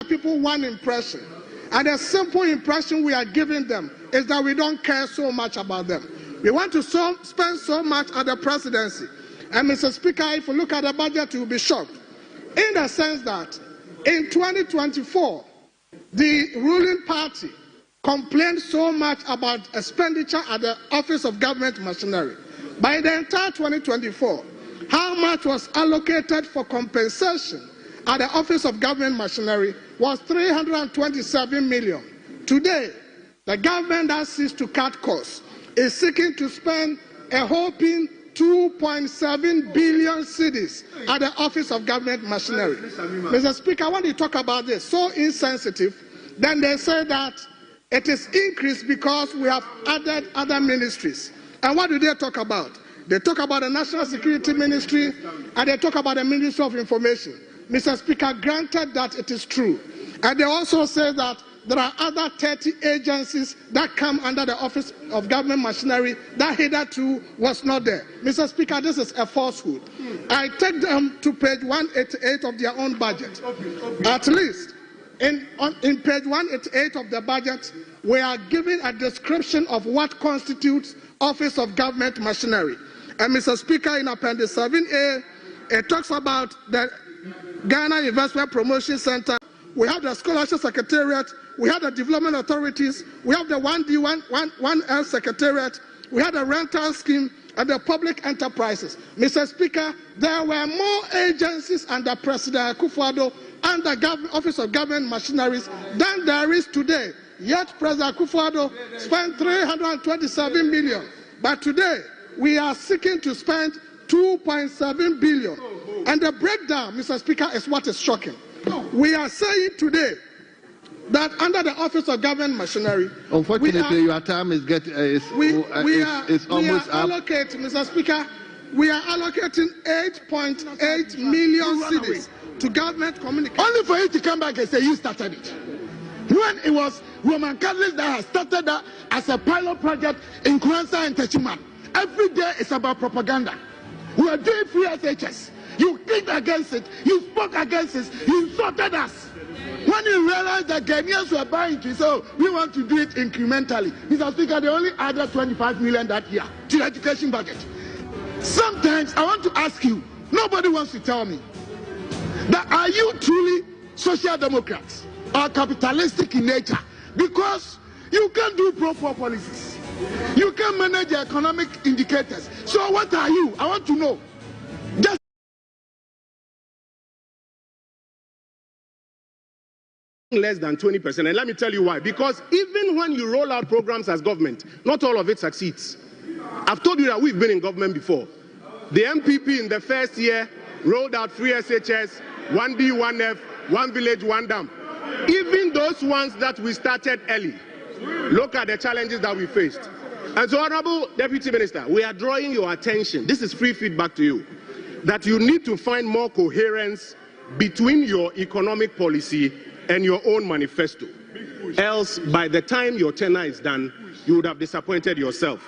people one impression. And the simple impression we are giving them is that we don't care so much about them. We want to spend so much at the presidency. And Mr. Speaker, if you look at the budget, you'll be shocked. In the sense that in 2024, the ruling party complained so much about expenditure at the Office of Government Machinery. By the entire 2024, how much was allocated for compensation at the Office of Government Machinery was 327 million. Today, the government that seeks to cut costs is seeking to spend a whopping 2.7 billion cedis at the Office of Government Machinery. Mr. Speaker, when you talk about this, so insensitive, then they say that it is increased because we have added other ministries. And what do they talk about? They talk about the National Security Ministry and they talk about the Ministry of Information. Mr. Speaker, granted that it is true. And they also say that there are other 30 agencies that come under the Office of Government Machinery that hitherto was not there. Mr. Speaker, this is a falsehood. I take them to page 188 of their own budget. At least in page 188 of the budget, we are given a description of what constitutes Office of Government Machinery. And Mr. Speaker, in Appendix 7A, it talks about the Ghana Investment Promotion Center. We have the Scholarship Secretariat, we have the Development Authorities, we have the 1D, 1L Secretariat, we have the Rental Scheme, and the Public Enterprises. Mr. Speaker, there were more agencies under President Akufo-Addo and the Office of Government Machineries than there is today. Yet President Akufo-Addo spent 327 million. But today, we are seeking to spend 2.7 billion. And the breakdown, Mr. Speaker, is what is shocking. We are saying today that under the Office of Government Machinery, unfortunately, your time is almost up. Mr. Speaker, we are allocating 8.8 million cedis to government communication. Only for you to come back and say you started it. When it was Roman Catholics that has started that as a pilot project in Kwanzaa and Techiman. Every day it's about propaganda. We are doing free SHS. You kicked against it, you spoke against it, you insulted us. When you realize that Ghanaians were buying it, so we want to do it incrementally. Mr. Speaker, they only added 25 million that year to the education budget. Sometimes I want to ask you, nobody wants to tell me, that are you truly social democrats or capitalistic in nature? Because you can't do pro-poor policies. You can manage the economic indicators. So what are you? I want to know. Just less than 20%, and let me tell you why. Because even when you roll out programs as government, not all of it succeeds. I've told you that we've been in government before. The MPP in the first year rolled out free SHS, 1D, 1F, 1 village, 1 dam. Even those ones that we started early, look at the challenges that we faced. And so, Honorable Deputy Minister, we are drawing your attention, this is free feedback to you, that you need to find more coherence between your economic policy and your own manifesto. Else, by the time your tenure is done, you would have disappointed yourself.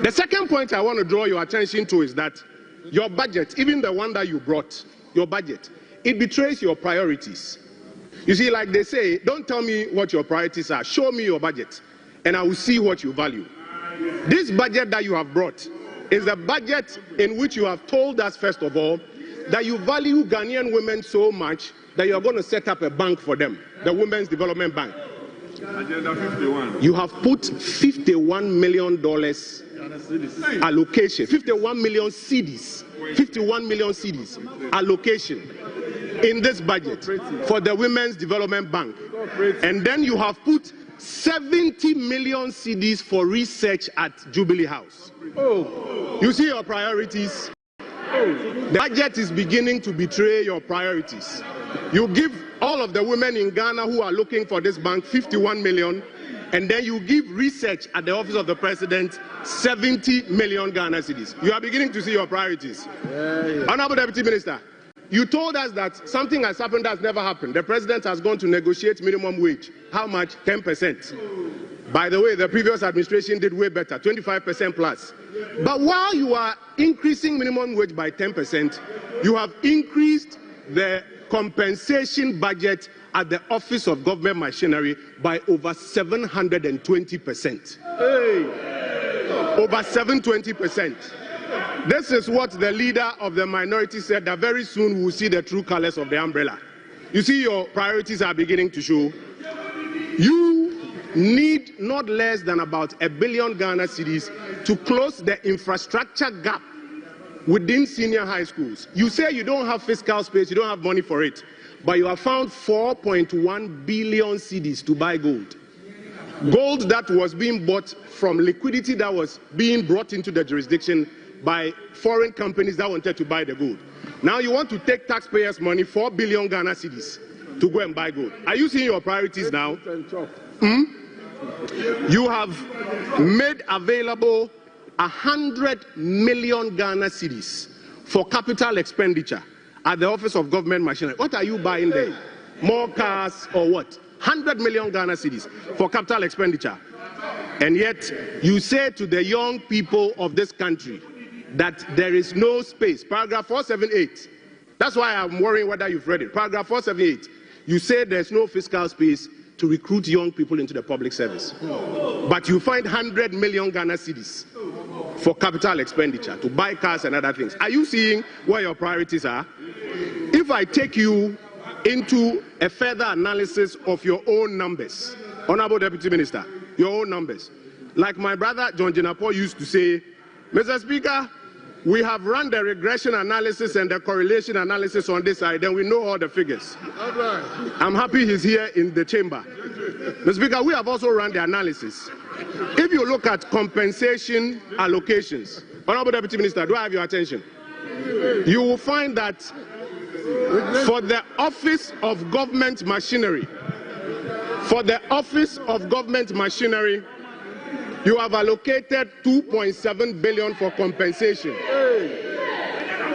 The second point I want to draw your attention to is that your budget, even the one that you brought, your budget, it betrays your priorities. You see, like they say, don't tell me what your priorities are, show me your budget, and I will see what you value. This budget that you have brought is a budget in which you have told us, first of all, that you value Ghanaian women so much that you are going to set up a bank for them, the Women's Development Bank. Agenda 51. You have put $51 million allocation, 51 million cedis, 51 million cedis allocation in this budget for the Women's Development Bank. And then you have put 70 million cedis for research at Jubilee House. You see your priorities? The budget is beginning to betray your priorities. You give all of the women in Ghana who are looking for this bank 51 million, and then you give research at the office of the president 70 million Ghana cedis. You are beginning to see your priorities. Honorable Deputy Minister, you told us that something has happened that's never happened. The president has gone to negotiate minimum wage. How much? 10%. By the way, the previous administration did way better, 25% plus. But while you are increasing minimum wage by 10%, you have increased the compensation budget at the Office of Government Machinery by over 720%. Over 720%. This is what the leader of the minority said, that very soon we will see the true colors of the umbrella. You see, your priorities are beginning to show. You need not less than about 1 billion Ghana cedis to close the infrastructure gap within senior high schools. You say you don't have fiscal space, you don't have money for it, but you have found 4.1 billion cedis to buy gold. Gold that was being bought from liquidity that was being brought into the jurisdiction by foreign companies that wanted to buy the gold. Now you want to take taxpayers' money, 4 billion Ghana cedis, to go and buy gold. Are you seeing your priorities now? You have made available 100 million Ghana cedis for capital expenditure at the Office of Government Machinery. What are you buying there? More cars or what? 100 million Ghana cedis for capital expenditure. And yet you say to the young people of this country that there is no space. Paragraph 478. That's why I'm worrying whether you've read it. Paragraph 478. You say there's no fiscal space to recruit young people into the public service. But you find 100 million Ghana cedis for capital expenditure, to buy cars and other things. Are you seeing where your priorities are? If I take you into a further analysis of your own numbers, Honorable Deputy Minister, your own numbers. Like my brother John Jinapo used to say, Mr. Speaker, we have run the regression analysis and the correlation analysis on this side, and we know all the figures. I'm happy he's here in the chamber. Mr. Speaker, we have also run the analysis. If you look at compensation allocations, Honorable Deputy Minister, do I have your attention? You will find that for the Office of Government Machinery, you have allocated 2.7 billion for compensation.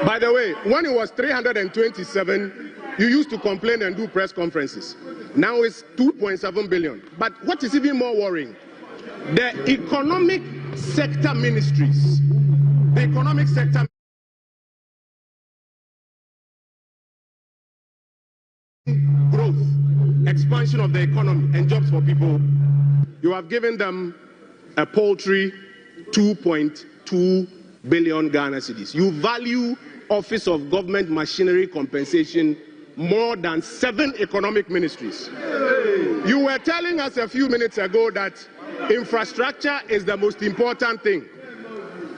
By the way, when it was 327, you used to complain and do press conferences. Now it's 2.7 billion. But what is even more worrying, the economic sector ministries, growth, expansion of the economy and jobs for people, you have given them a paltry 2.2 billion Ghana cedis. You value Office of Government Machinery compensation more than 7 economic ministries. You were telling us a few minutes ago that infrastructure is the most important thing.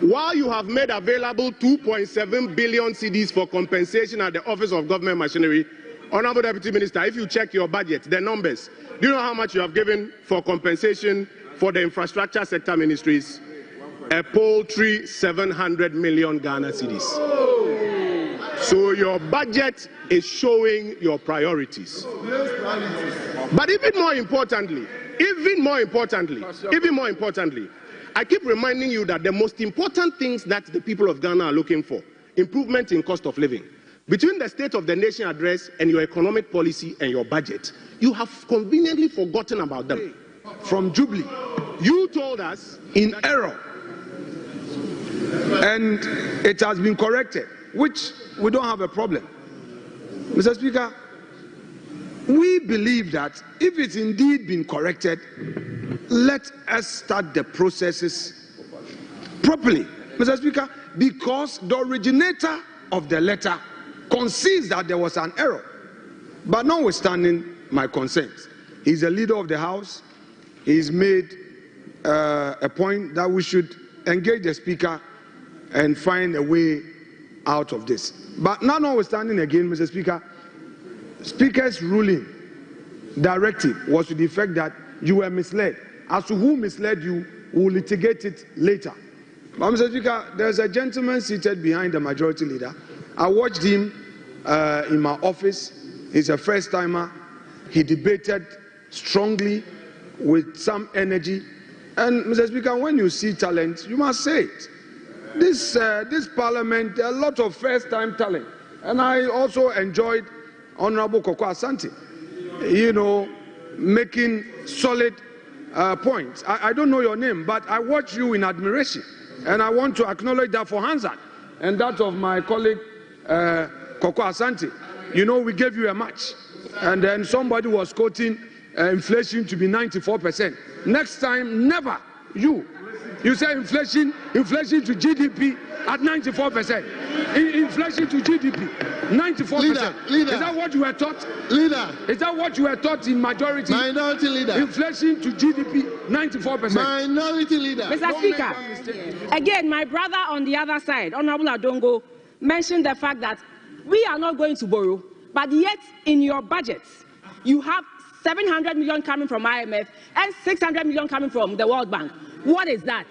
While you have made available 2.7 billion cedis for compensation at the Office of Government Machinery, Honorable Deputy Minister, if you check your budget, the numbers, do you know how much you have given for compensation for the infrastructure sector ministries? A paltry 700 million Ghana cedis. So your budget is showing your priorities. But even more importantly, I keep reminding you that the most important things that the people of Ghana are looking for, improvement in cost of living. Between the State of the Nation address and your economic policy and your budget, you have conveniently forgotten about them. From Jubilee, you told us in error, and it has been corrected, which we don't have a problem. Mr. Speaker, we believe that if it's indeed been corrected, let us start the processes properly, Mr. Speaker, because the originator of the letter concedes that there was an error. But notwithstanding my concerns, he's a leader of the House. He's made a point that we should engage the Speaker and find a way out of this. But notwithstanding again, Mr. Speaker, Speaker's ruling directive was to the effect that you were misled. As to who misled you, we will litigate it later. But Mr. Speaker, there's a gentleman seated behind the majority leader. I watched him in my office. He's a first-timer. He debated strongly with some energy. And Mr. Speaker, when you see talent, you must say it. This parliament, a lot of first-time talent. And I also enjoyed Honorable Koko Asante, making solid points. I don't know your name, but I watch you in admiration. And I want to acknowledge that for Hansan and that of my colleague Koko Asante. We gave you a match. And then somebody was quoting inflation to be 94%. Next time, never. You say inflation to GDP at 94%. Inflation to GDP, 94%. Leader. Is that what you were taught? Leader. Is that what you were taught in majority? Minority leader. Inflation to GDP, 94%. Minority leader. Mr. Speaker, again, my brother on the other side, Honorable Adongo, mentioned the fact that we are not going to borrow, but yet in your budgets, you have 700 million coming from IMF and 600 million coming from the World Bank. What is that?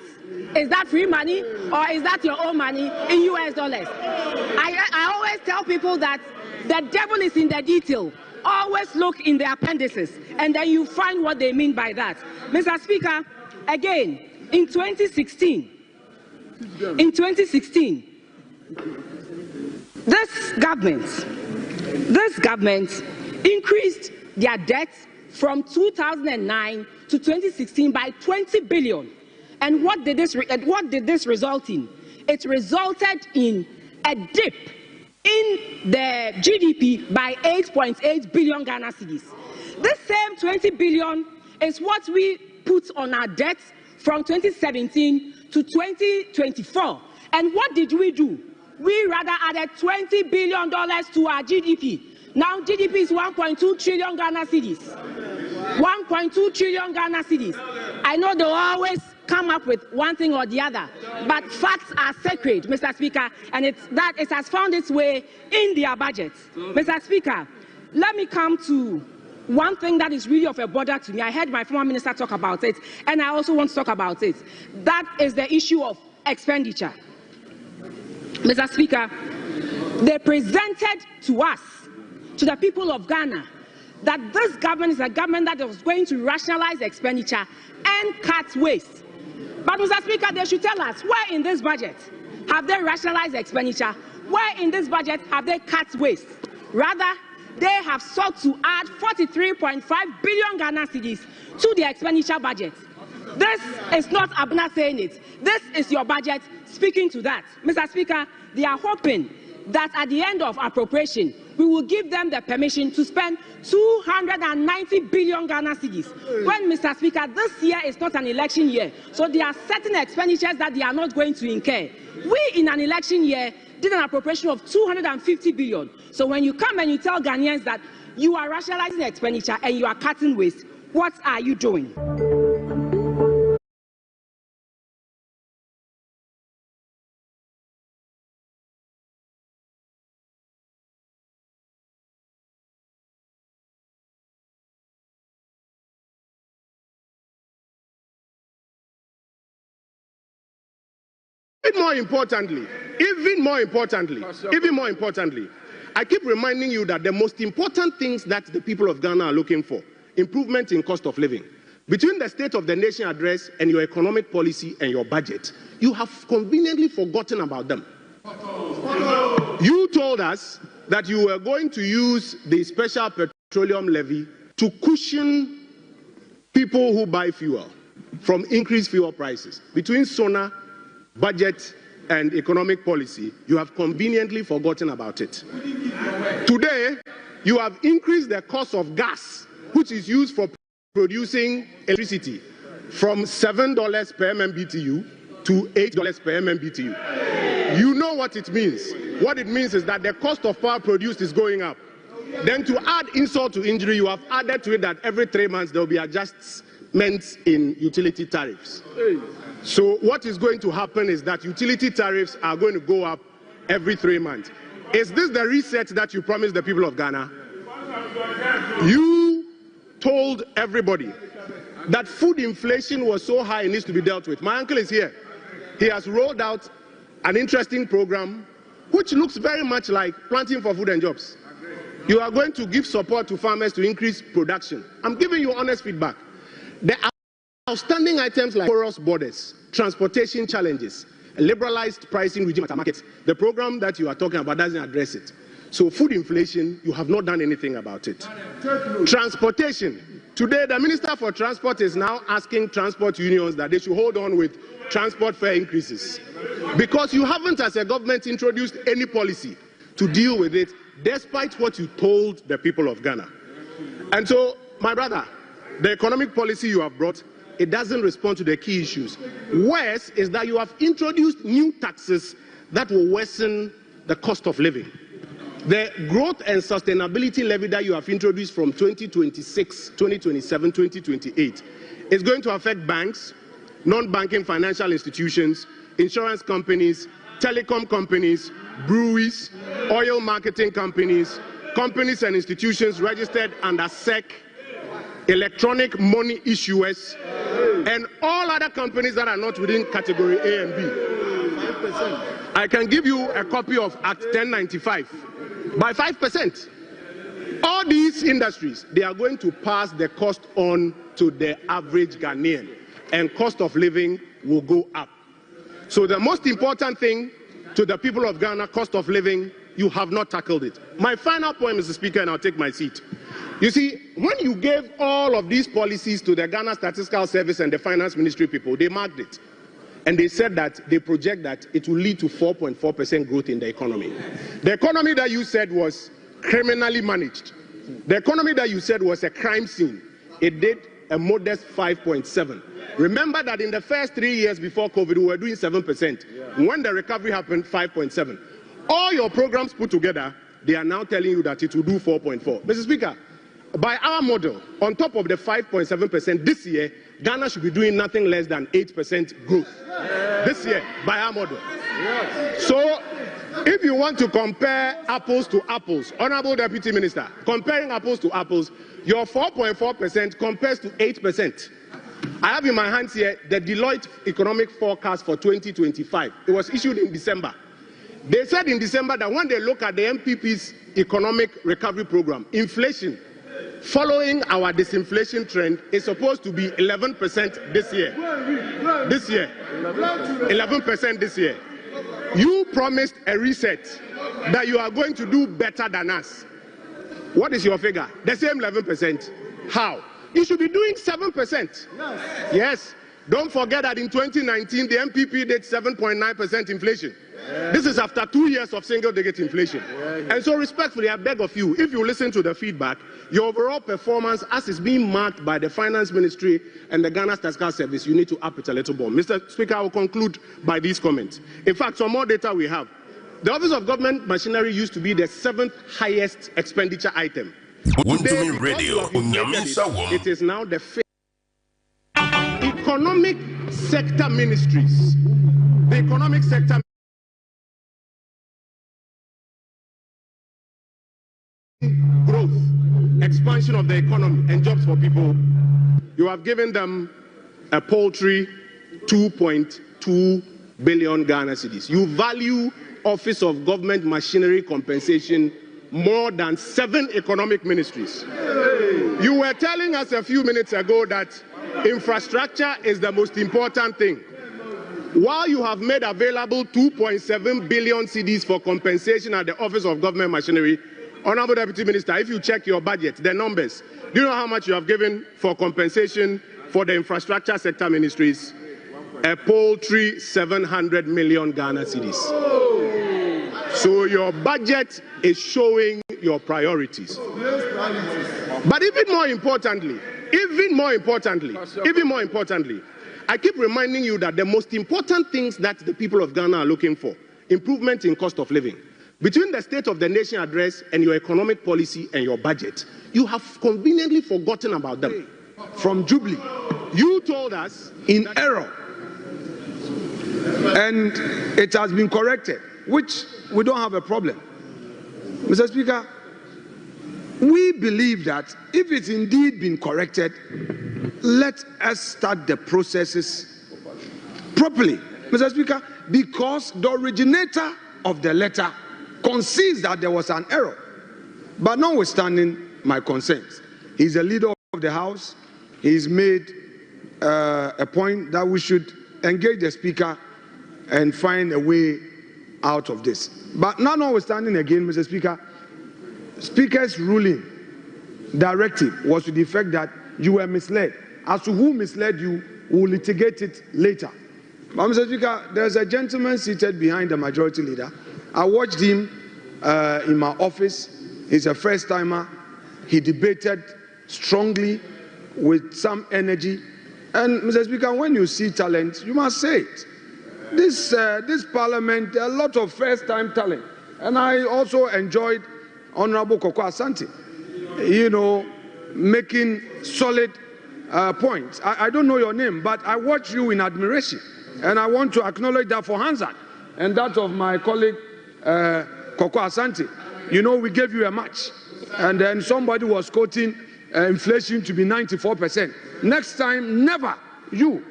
Is that free money or is that your own money in US dollars? I always tell people that the devil is in the detail. Always look in the appendices and then you find what they mean by that. Mr. Speaker, again, in 2016, this government increased their debt from 2009 to 2016 by 20 billion. And what did this result in? It resulted in a dip in the GDP by 8.8 billion Ghana cedis. This same 20 billion is what we put on our debt from 2017 to 2024. And what did we do? We rather added $20 billion to our GDP. Now GDP is 1.2 trillion Ghana cedis. 1.2 trillion Ghana cedis. I know they'll always come up with one thing or the other, but facts are sacred, Mr. Speaker, and it has found its way in their budget. Mr. Speaker, let me come to one thing that is really of a bother to me. I heard my former minister talk about it, and I also want to talk about it. That is the issue of expenditure. Mr. Speaker, they presented to us, to the people of Ghana, that this government is a government that was going to rationalize expenditure and cut waste. But Mr. Speaker, they should tell us where in this budget have they rationalized expenditure, where in this budget have they cut waste. Rather, they have sought to add 43.5 billion Ghana cedis to the expenditure budget. This is not Abna saying it. This is your budget speaking to that. Mr. Speaker, they are hoping that at the end of appropriation, we will give them the permission to spend 290 billion Ghana cedis. When, Mr. Speaker, this year is not an election year, so there are certain expenditures that they are not going to incur. We, in an election year, did an appropriation of 250 billion. So when you come and you tell Ghanaians that you are rationalizing expenditure and you are cutting waste, what are you doing? Even more importantly, I keep reminding you that the most important things that the people of Ghana are looking for, improvement in cost of living. Between the State of the Nation address and your economic policy and your budget, you have conveniently forgotten about them. You told us that you were going to use the special petroleum levy to cushion people who buy fuel from increased fuel prices. Between SONA, budget and economic policy, you have conveniently forgotten about it. Today, you have increased the cost of gas, which is used for producing electricity, from $7 per MMBTU to $8 per MMBTU. You know what it means. What it means is that the cost of power produced is going up. Then to add insult to injury, you have added to it that every 3 months there will be adjustments in utility tariffs. So what is going to happen is that utility tariffs are going to go up every 3 months. Is this the reset that you promised the people of Ghana? You told everybody that food inflation was so high it needs to be dealt with. My uncle is here. He has rolled out an interesting program which looks very much like planting for food and jobs. You are going to give support to farmers to increase production. I'm giving you honest feedback. The outstanding items like porous borders, transportation challenges, a liberalized pricing regime at our markets, the program that you are talking about doesn't address it. So food inflation, you have not done anything about it. Transportation. Today, the Minister for Transport is now asking transport unions that they should hold on with transport fare increases. Because you haven't, as a government, introduced any policy to deal with it, despite what you told the people of Ghana. And so, my brother, the economic policy you have brought, it doesn't respond to the key issues. Worse is that you have introduced new taxes that will worsen the cost of living. The growth and sustainability levy that you have introduced from 2026, 2027, 2028 is going to affect banks, non-banking financial institutions, insurance companies, telecom companies, breweries, oil marketing companies, companies and institutions registered under SEC, electronic money issuers, and all other companies that are not within category A and B. I can give you a copy of Act 1095 by 5%. All these industries, they are going to pass the cost on to the average Ghanaian, and cost of living will go up. So the most important thing to the people of Ghana, cost of living, you have not tackled it. My final point, Mr. Speaker, and I'll take my seat. You see, when you gave all of these policies to the Ghana Statistical Service and the Finance Ministry people, they marked it. And they said that they project that it will lead to 4.4% growth in the economy. The economy that you said was criminally managed. The economy that you said was a crime scene. It did a modest 5.7. Remember that in the first 3 years before COVID, we were doing 7%. When the recovery happened, 5.7. All your programs put together, they are now telling you that it will do 4.4. Mr. Speaker, by our model, on top of the 5.7% this year, Ghana should be doing nothing less than 8% growth. This year, by our model. So, if you want to compare apples to apples, Honorable Deputy Minister, comparing apples to apples, your 4.4% compares to 8%. I have in my hands here the Deloitte economic forecast for 2025. It was issued in December. They said in December that when they look at the MPP's economic recovery program, inflation, following our disinflation trend, is supposed to be 11% this year. This year. 11% this year. You promised a reset that you are going to do better than us. What is your figure? The same 11%. How? You should be doing 7%. Yes. Don't forget that in 2019, the MPP did 7.9% inflation. This is after 2 years of single-digit inflation. And so respectfully, I beg of you, if you listen to the feedback, your overall performance, as is being marked by the Finance Ministry and the Ghana Statistical Service, you need to up it a little more. Mr. Speaker, I will conclude by these comments. In fact, some more data we have. The Office of Government Machinery used to be the 7th highest expenditure item. Today, it is now the 5th. Economic sector ministries. The economic sector growth, expansion of the economy, and jobs for people. You have given them a paltry 2.2 billion Ghana cedis. You value Office of Government Machinery compensation more than 7 economic ministries. You were telling us a few minutes ago that infrastructure is the most important thing. While you have made available 2.7 billion cedis for compensation at the Office of Government Machinery, Honorable Deputy Minister, if you check your budget, the numbers, do you know how much you have given for compensation for the infrastructure sector ministries? A paltry 700 million Ghana cedis. So your budget is showing your priorities. But even more importantly, I keep reminding you that the most important things that the people of Ghana are looking for, improvement in cost of living. Between the State of the Nation address and your economic policy and your budget, you have conveniently forgotten about them. From Jubilee, you told us in error, and it has been corrected, which we don't have a problem. Mr. Speaker, we believe that if it's indeed been corrected, let us start the processes properly, Mr. Speaker, because the originator of the letter concedes that there was an error. But notwithstanding my concerns, he's the leader of the House. He's made a point that we should engage the Speaker and find a way out of this. But notwithstanding again, Mr. Speaker, Speaker's ruling directive was to the effect that you were misled. As to who misled you, we will litigate it later. But Mr. Speaker, there's a gentleman seated behind the majority leader. I watched him in my office. He's a first-timer. he debated strongly with some energy. And Mr. Speaker, when you see talent, you must say it. This parliament, a lot of first-time talent. And I also enjoyed Honorable Koko Asante, making solid points. I don't know your name, but I watch you in admiration. And I want to acknowledge that for Hansan and that of my colleague Koko Asante. We gave you a match. And then somebody was quoting inflation to be 94%. Next time, never. You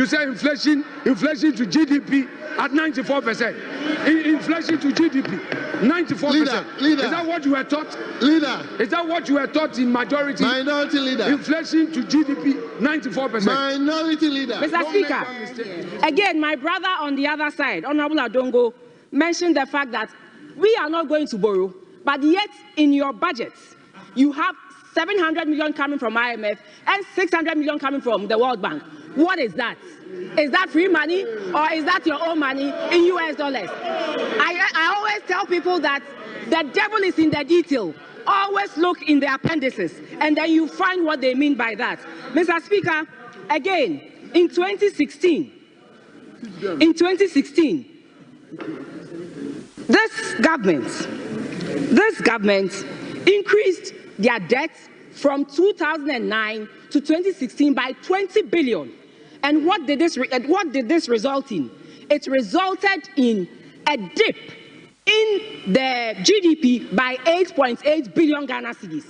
say inflation to GDP at 94%. Inflation to GDP, 94%. Leader. Is that what you were taught? Leader. Is that what you were taught in majority? Minority leader. Inflation to GDP, 94%. Minority leader. Mr. Speaker, again, my brother on the other side, Honorable Adongo, mentioned the fact that we are not going to borrow, but yet in your budgets, you have 700 million coming from IMF and 600 million coming from the World Bank. What is that? Is that free money or is that your own money in US dollars? I always tell people that the devil is in the detail. Always look in the appendices and then you find what they mean by that. Mr. Speaker, again, in 2016, this government increased their debt from 2009 to 2016 by 20 billion. And what did this result in? It resulted in a dip in the GDP by 8.8 billion Ghana cedis.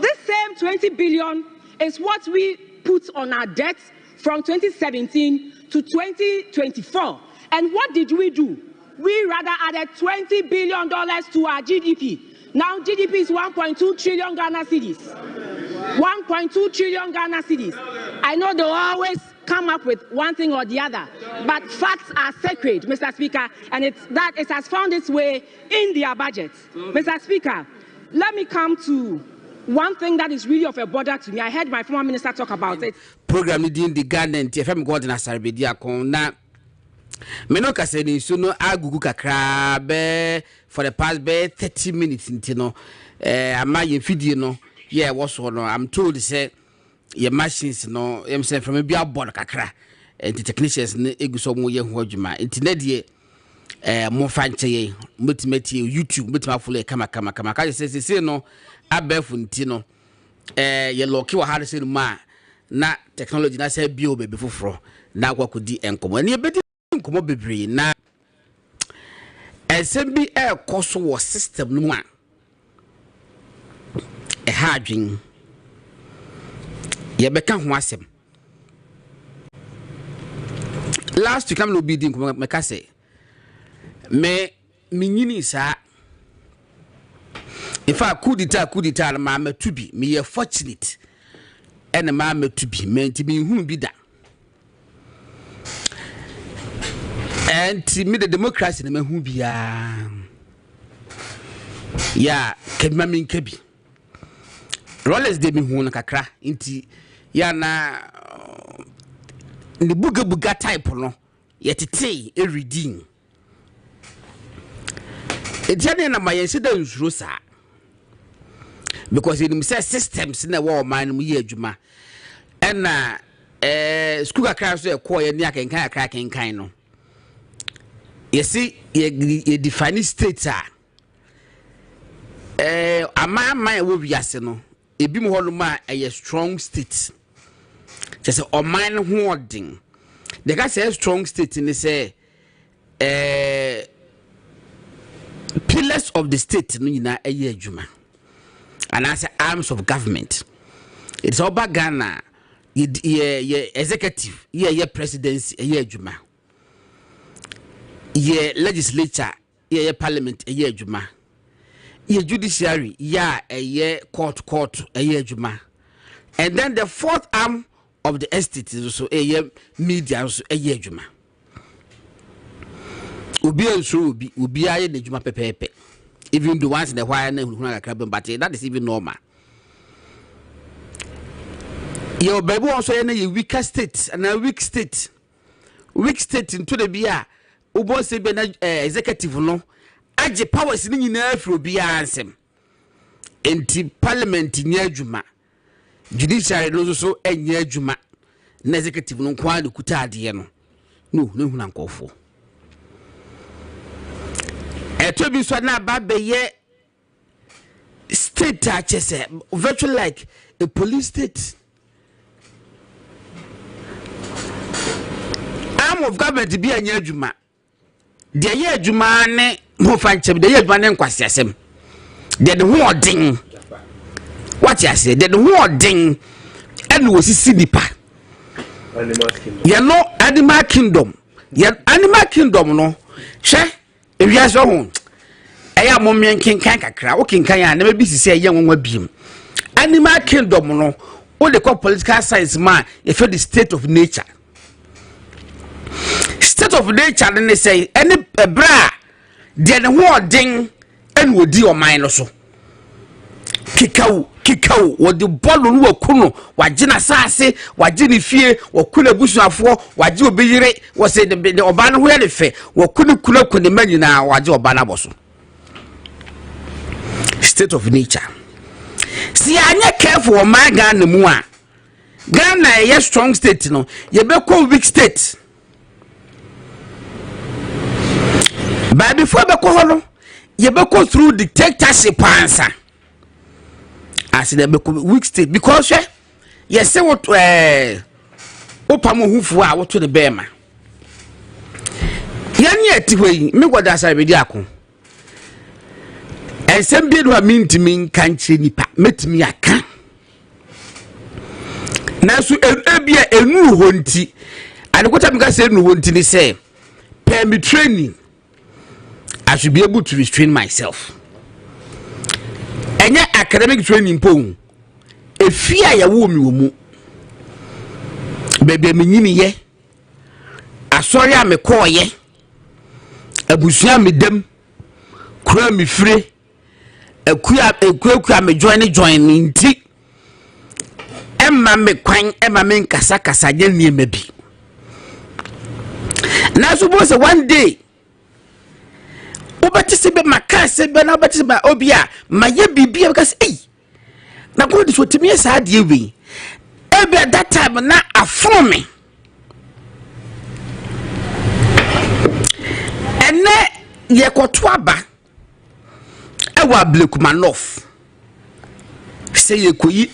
This same 20 billion is what we put on our debt from 2017 to 2024. And what did we do? We rather added $20 billion to our GDP. Now GDP is 1.2 trillion Ghana cedis. 1.2 trillion Ghana cedis. I know they always come up with one thing or the other, but facts are sacred, Mr. Speaker, and it has found its way in their budgets. Mr. Speaker, let me come to one thing that is really of a bother to me. I heard my former minister talk about it. Program in the garden, TFM God in Asare-Bediako. Now, Menoka said in Suno Agugu Kakra for the past 30 minutes. Am I in video? Yeah, what's on? I'm told to say your machines no. I'm saying from a beer board kakra. And the technicians eguso mo ye hojuma. Internet ye mo fanche multimedia YouTube mutima full kama. Ka say no abefu ntino ye loki wa hard say ma na technology na say bio be fufuro na kwakodi enkomo. Na ye bedi enkomo bebre na SMB koso wo system no a a hardwing ye beka ho asem last week am no be din ko meka say me nyini sa if I could it ma to be me fortunate and ma to be meant to be who be that and me the democracy na who be ya kebma kebi rollers de me hu na kakra inti ya na the buga type no yetete e reading e jane na mayense da nsuro sa because in say systems na wo man mu ye adwuma and na school kakra so e call ye ni akenkan akra kenkan no you see ye define state ama wo wiase no ebi mo holo ma a strong state just o man hoarding the guy say strong state ni say pillars of the state no nyina eye adwuma and as arms of government it's all about Ghana ye executive ye presidency eye adwuma ye legislature ye parliament eye adwuma ye judiciary ye court eye adwuma and then the fourth arm of the estate is also media also eye adwuma obi enso obi aye na adwuma pepepe even the ones in the wire na huna kakra but that is even normal your baby also ye weaker state and a weak state into the bia obo se be na executive no age powers ni nyina afro bia ansem enti parliament nya adwuma judiciary no so enya adwuma na executive no kwa ne kuta ade no no huna nkofo eto bi so na ba beye state achese virtually like a police state. Arm of government be anya adwuma de ye adwuma ne mo fanchem de ye adwuma ne nkwase asem de ho odin what you say de ho odin and wo sisi nipa no animal kingdom no hwe ewiase ho eya mommen kinkan kakra wo kinkan ya na be sisi eya nwanwa biem animal kingdom no what they call political science man if the state of nature and they say any bra de ne ho odin en wodi o man no so kikau wodi bolu no wakuno wagina saase wagini fie wakuna busuafo wagi obiyire wo say de oba no ho ye fe wakunu kuna manyina wagi oba na boso state of nature. See anya careful o man Ghana mu a Ghana ye strong state no ye be ko weak state. But before be ko hono ye be go through dictatorship answer as the be weak state because ye say what opamo hufu a woto ne bema yan ye ti hoi me goda Asare-Bediako ensem bi do amintimi kanche nipa metimi aka na so ebia enu ho nti adekota mi ka say enu ho nti ni say permit training I should be able to restrain myself. Any academic training pong. A fear ya womu. Baby minini ye. Asore me call ye. Abusia me dem. Kura me free. Ekua me join nti. Emma me kwan emma me kasa ye nie mebi. Na suppose one day obetisi be makase be na obetisi ba obia maye bibia because na go dis wotimi esa de wi ebe that time na afro me ene ye koto aba ewa Blekumanov say ye koyi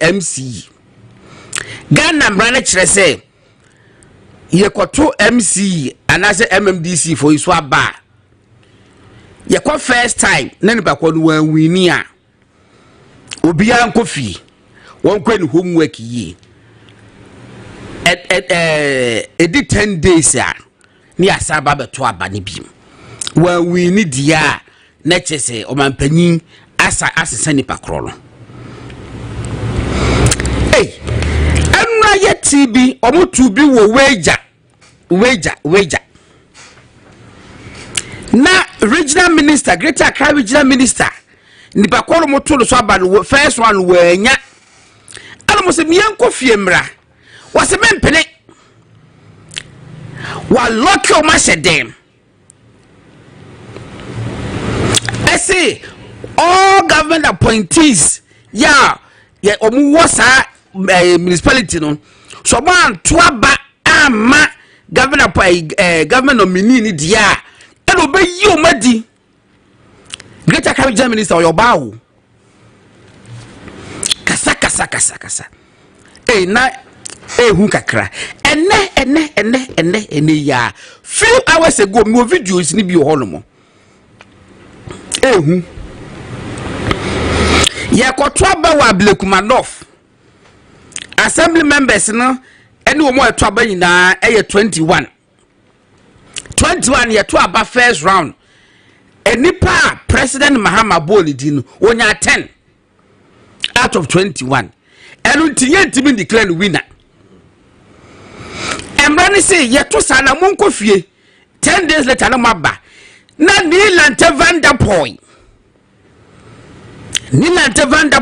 MC Ghana brana kire say ye koto MC anase MMDC for iso aba ye ko first time na nipa ko no wan wini a obia nkofi won kwa ni homework yi edi 10 days a ni asaba beto aba ne bim wan wini dia na chese o mampanyin asesa nipa kro no anwa ye TB omutu bi wo weja na regional minister Greater Accra regional minister nipa kworo moto so aba no first one wanya alo se mienko fiemra wase mempene wa lock o ma shedem I say all government appointees omu wasa municipality no so man to aba ama government nominee ni dia eno be yi o madi Greater Accra regional minister o yobawo kasa na hu kakra ene ya few hours ago me videos ni bi ho no mo hu ya koto aba wa Blekumanov assembly members no ene wo mo eto aba nyina 21 ye to aba first round enipa President Mahama Bolidi no onya 10 out of 21 enu ntiye ntimi declare winner emrani say ye to sana monko fie 10 days later na maba na Nilante Van der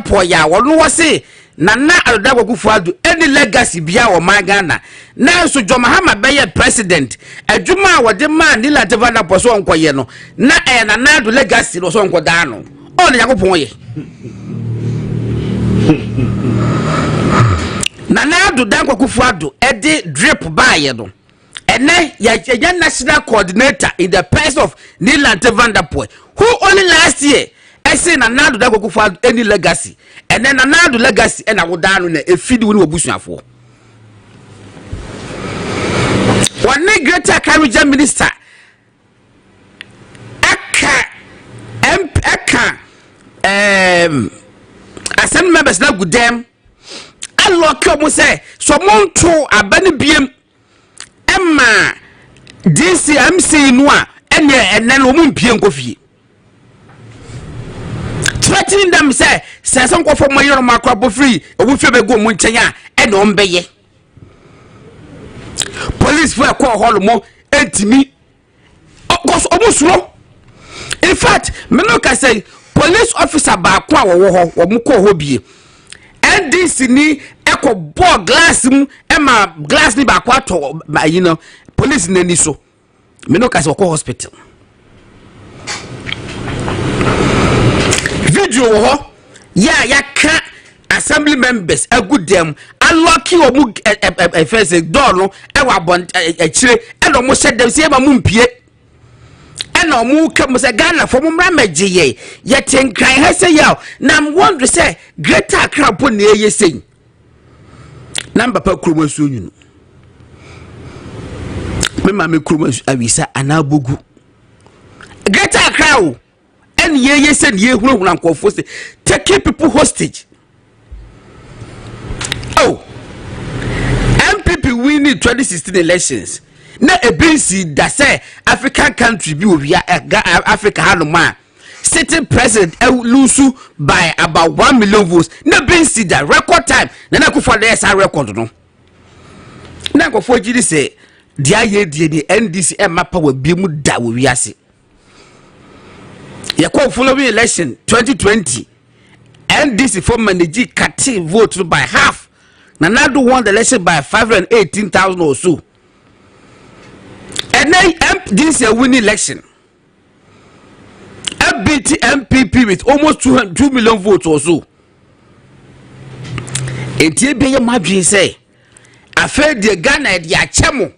Poel ya wono wo say na Alodagwa Kufuadu any legacy bia o magana na so Jo Mahama be president adwuma wo de ma Nilante Van der Poel so onkoye no na na do legacy no so onkoda no all the Yakopon. Nana do Danko Kufuado, Eddie drip by Yedo. And then your national coordinator in the person of Nilante Vanderpool, who only last year I say Nana do Danko Kufuado any legacy. And then Nana do legacy and I will down in a feed when we bush for. One greater Caribbean minister, Assembly members now good them. I look up and say, so Monto a Benny BM Emma DCMC Noa and then woman PM coffee. Threatening them say some go for my macro free, or we feel go Montanya and on Baye. Police were call Holomo and me. Of course, almost wrong. In fact, Menoka say police officer ba kwa wo muko hobie. NDC ni eko ball glass mu ema glass ni ba kwa to you know police nani so. Menoka say ko hospital. Video wo ya ka assembly members a good them unlucky omu first door no e wa bon chire e no mo shed them say ba mu mpie e no mu ka mo say Ghana for mo mra magye ye tenkran ha say yaw na I'm wonder say greater Accra po na ye say number pa kuruma so nyunu me ma me kuruma awisa anabogu greater Accra and ye say ye hunu nkofo say take people hostage. Oh, MPP winning 2016 elections. Na a BC that say African country be over Africa Hanoma. Sitting president lose by about 1 million votes. Na BC that record time. Na go for the SR record no. Na go for GD say dia ye the NDC mapa we be mu da we wiase. Ya call following election 2020. NDC for manage cut vote by half. Nanado won the election by 518,000 or so. And then this a winning election. FBT MPP with almost 2 million votes or so. Eti be your madrin say, I felt the Ghana the achemo.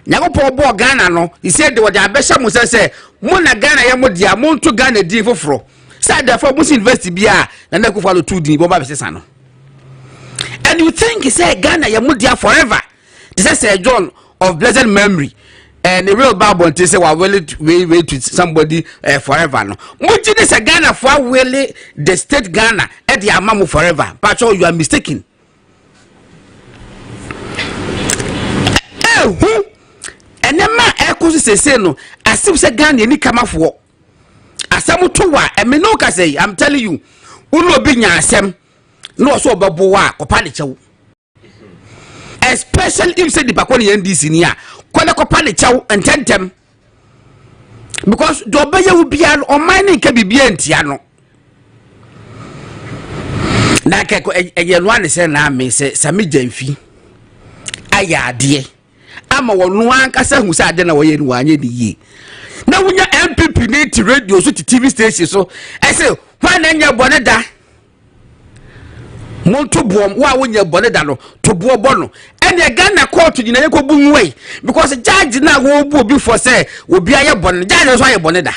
Nago po Ghana no. He said they were the abesha mo say, Mona Ghana ya mo dia mo to Ghana di foforo. Say therefore must invest bia na na ko follow 2 din bo ba be say no. And you think he said Ghana Yamudia forever? This is a John of blessed memory. And the real Bible say we willing to wait to somebody forever. No, what is a Ghana for? Really, the state Ghana at the Amamu forever. But you are mistaken. Who? And then my echoes say no. As if say Ghana ni come for. Asamu tuwa. And me no ka say. I'm telling you. Uno binya asem. No so baboa kopani chaw. Especially if say the bakoni NDC niya kwana kopani chaw ententem because do obeye wo bia o mining ka bibia ntia no na ka ko no ane se na me se sami jamfi aya ade ama wonu ankasa hu se ade na wo ye ni wanye ni yi na wunya MPP ni radio so TV station so I say why na nya bone da Monto boom, why when you're bonedano to bono, and the Ghana court to the boom way because the judge now will be for say will be a bonnet. Judge why a boneda.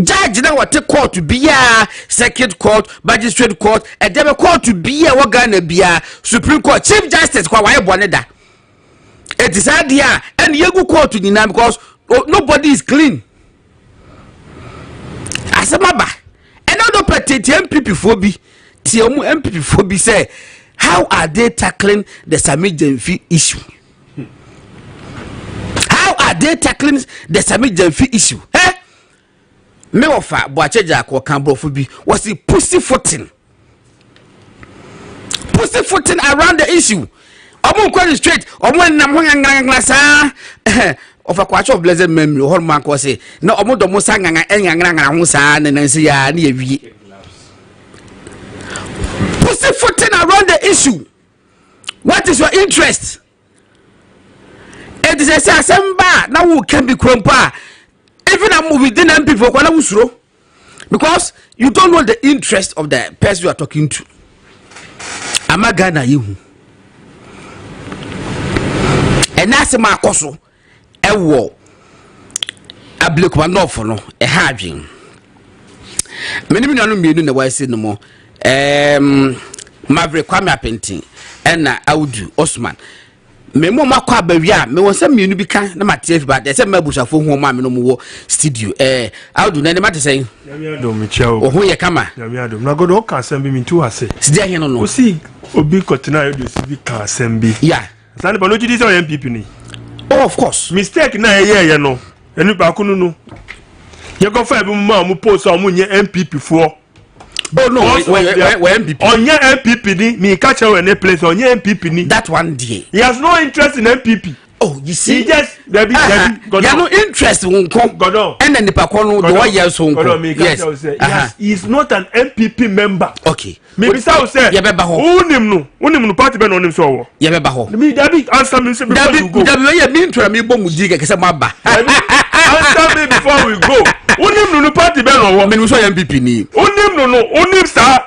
Judge now what take court to be a second court, magistrate court, and then a court to be a Ghana be a Supreme Court, Chief Justice, why a boneda. It is idea and you go court to the because nobody is clean. As a maba, and other petty MPP phobia. Tiomu MPP phobia say, how are they tackling the Sami Jenfi issue? How are they tackling the Sami Jenfi issue? Eh? Me ofa Budgetary Campbell phobia was the pussyfooting around the issue. Omo kwani straight. Omo nam ho nganga sa. Of a quacho of blessed memory. Whole man ko say no omo do mo sa nganga ho sa na nansi ya na ewie. Pussyfooting around the issue. What is your interest? It is a samba now who can be crumpa. Even I'm within MPP for Kuala Usro. because you don't know the interest of the person you are talking to. Amagana you. And that's my coso. A war. A block one off for no. A having. Many men in the West no more. Maverick Kwame painting. And I would do Osman. Me mo makwa bawia me won say mienu bi kan na matef ba de say mabusafo hu ma me no mo studio audu na ne mate say yamiado me chao ohu ye kama yamiado na godo o kan asem bi mi tu ase sidia he no no o si obi kotena yo de si bi kan asem bi yeah sane ba no jidi say MPP ni oh of course mistake na ye no enu ba kunu no ye go fa bi mo mo post o mo nye MPP fo. Oh no, we MPP. Onye MPP ni me catch her in a place. Onye MPP ni. That one day. He has no interest in MPP. Oh, you see. He just Debbie. You have no interest in Godon. And then the Pacono do what years on. Yes. He is not an MPP member. Okay. Maybe so say. Unim no party ben on him so. Yebebaho. Me Debbie answer me before you go. Debbie, you mean to me bomu diga kesa maba. Answer me before we go. Unim no party ben on. Me no so MPP ni. Unim sir.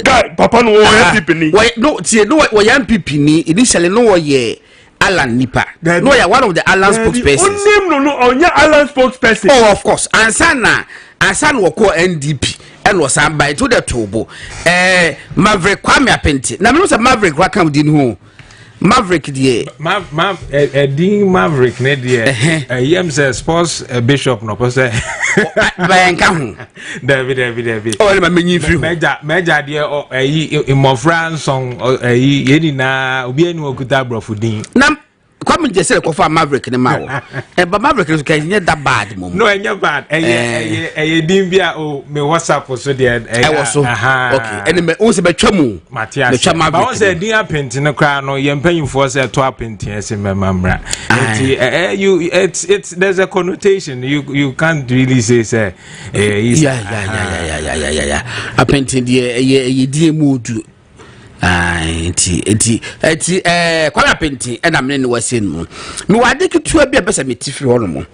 Guy, Papa no MPP ni. Why no? See, no, why MPP ni? Initially, no, ye Alan Nipa. No, yeah, one of the Alan spokespersons. No, Alan spokesperson. Oh, of course. Ansana wako NDP. And was by to the Tobo. Maverick Kwame Apenti. Now, no, Maverick Wakam din who. Maverick die Dean Maverick ne die yem say sports bishop no pose ba enka ho David oh le menyi free meja die imofran song yeni na obi eni okuta brofo din na kwame je say kofa Maverick ne ma wo ba Maverick no kan nye that bad mom no enye bad din bia o me WhatsApp so de okay ene me o se betwa mu me twa Maverick ba o se din apenti ne kra no ye mpanyimfo se to apenti ese memamra it's there's a connotation you can't really say yeah apenti de ye mu du kwame apenti na me ne wasen mu me wade ketua bia besa metifiri ho no mo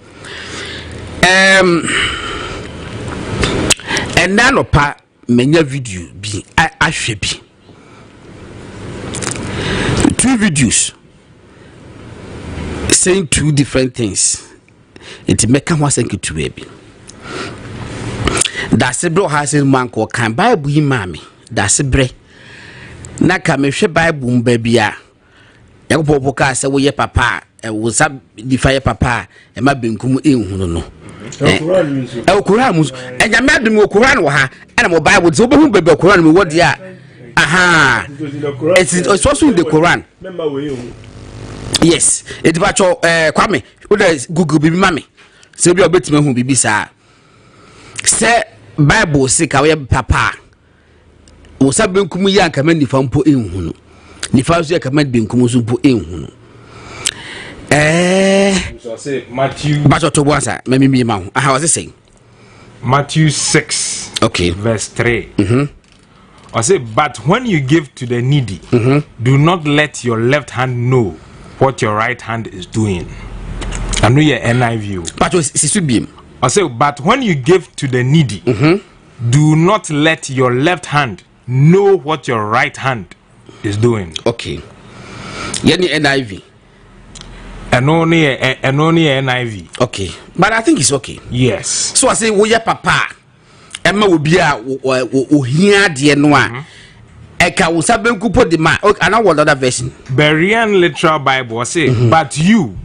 na no pa menya video bi ahwe bi 2 videos saying 2 different things it make am was ketua bi da sebro hasen man ko kan bible yi mami da sebre na ka me hwe bible mbabia yakopo ka se wo ye papa wo sa difa ye papa e ma benkum enhunu no Quran mus enya me adum Quran wo ha na mo bible so behu bebe Quran me wodi a aha it's also in the Quran yes it bacho kwame wo da google bibi mame se obi obetima hu bibi sa se bible se ka wo papa wo sa benkum ya ka man nifa mpo enhunu nifa so ya ka man benkum so mpo enhunu so say Matthew bacho to bonsa me ma hu aha was saying Matthew 6 okay verse 3 I say but when you give to the needy do not let your left hand know what your right hand is doing. I know your NIV but sisubim I say but when you give to the needy do not let your left hand know what your right hand is doing. Okay. Yani NIV. And only NIV. Okay. But I think it's okay. Yes. So I say wo ya papa. Emma wo bia wo hia de no a. Eka wo sabenku po de ma. Okay, and what other version? Berean literal Bible say but you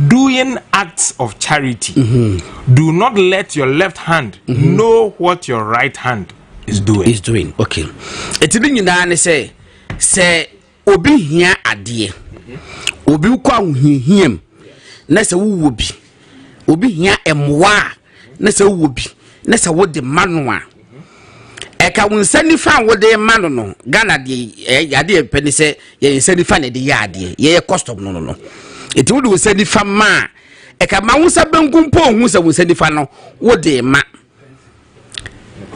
doing acts of charity do not let your left hand know what your right hand is doing. Okay. Etini nyina ne say obi hia ade. Obi kwa huhiam na se wo bi. Obi hia emwa na se wo bi. Na se wo de manoa. Eka wunsani fa wo de mano no. Ghana de ade peni se ye nsani fa ne de ya ade. Ye custom no. Eti wo de wunsani fa ma. Eka ma wunsa benkumpo hu se wunsani fa no wo de ma.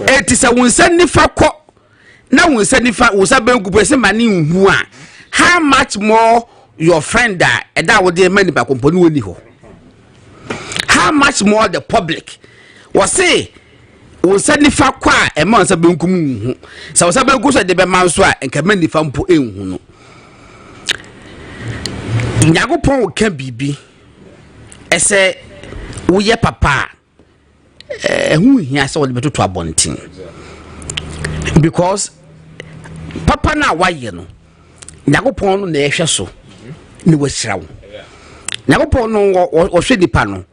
Eti se wunsani fa ko na wunsani fa wusa benkumpo se mani hu a. How much more your friend that would de many back company woni ho? How much more the public? Was say wo sani fa kwa e ma nsa benkum hu sa wo sa benku so de be man so a enka mani fa mpo enhu no Nyagopon wo ka bibi ese wo ye papa hu hia se wo de betoto abontin because papa na waye no Nyagopon no na ehwe so ni wasira wo Nyagopon no wo hwe nipa no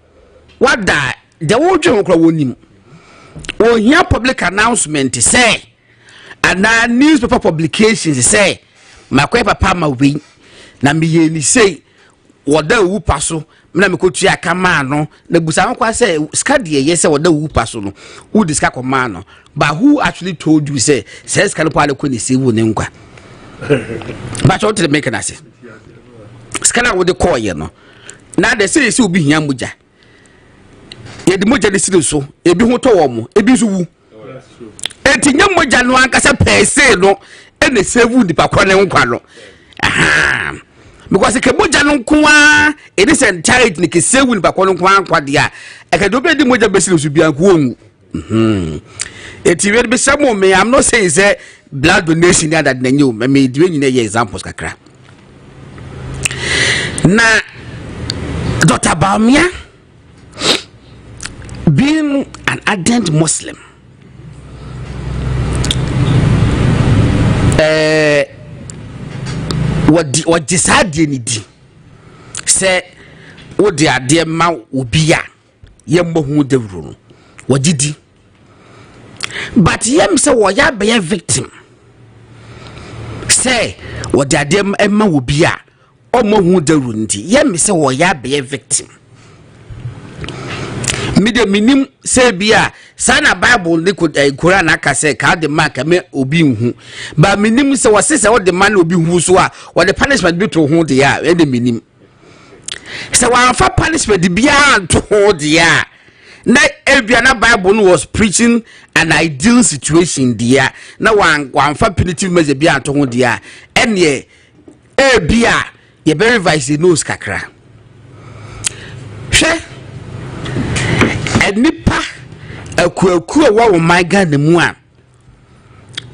wada de wo dwe nkra wonim o hia public announcement say and newspaper publications say makwe papa ma we na miye ni say woda wu paso na mekotu aka ma no na busa kwa say skade ye say woda wu paso no who discuss koma no but who actually told you say skade pa ko ni say wo ne nkwa but what to make na say skade wo de call ye no na de say say obi hia muja ye de moja de sire so ebi ho to wo mo ebi so wu enti nya moja no ankasa pese no ene save di pa kwa ne nkwa no aha because ke moja no kwa it is entirety ni ke save ni pa kwa no kwa dia e ka do be di moja be sire so bia kwa onwu enti we be samo me I'm not saying say blood donation that na nyu me di nyina ye examples kakra na Dr. Bawumia being an ardent Muslim, what decide ni di say what the idea ma ubia yembo hu devru no wagidi but yem say wo ya be victim say what the idea ma ubia omo hu devru nti yem say wo ya be victim media minim say bia sana bible ni Quran aka say ka de mark me obi hu ba minim say wo say wo de man obi hu so a wo de punishment bi to hu de ya e de minim say wa fa punishment bia to hu de ya na ebia na bible no was preaching an ideal situation there na wan fa punitive measure bia to hu de ya ene ebia ye very vice knows kakra hwe enipa akuaku wa my God mu a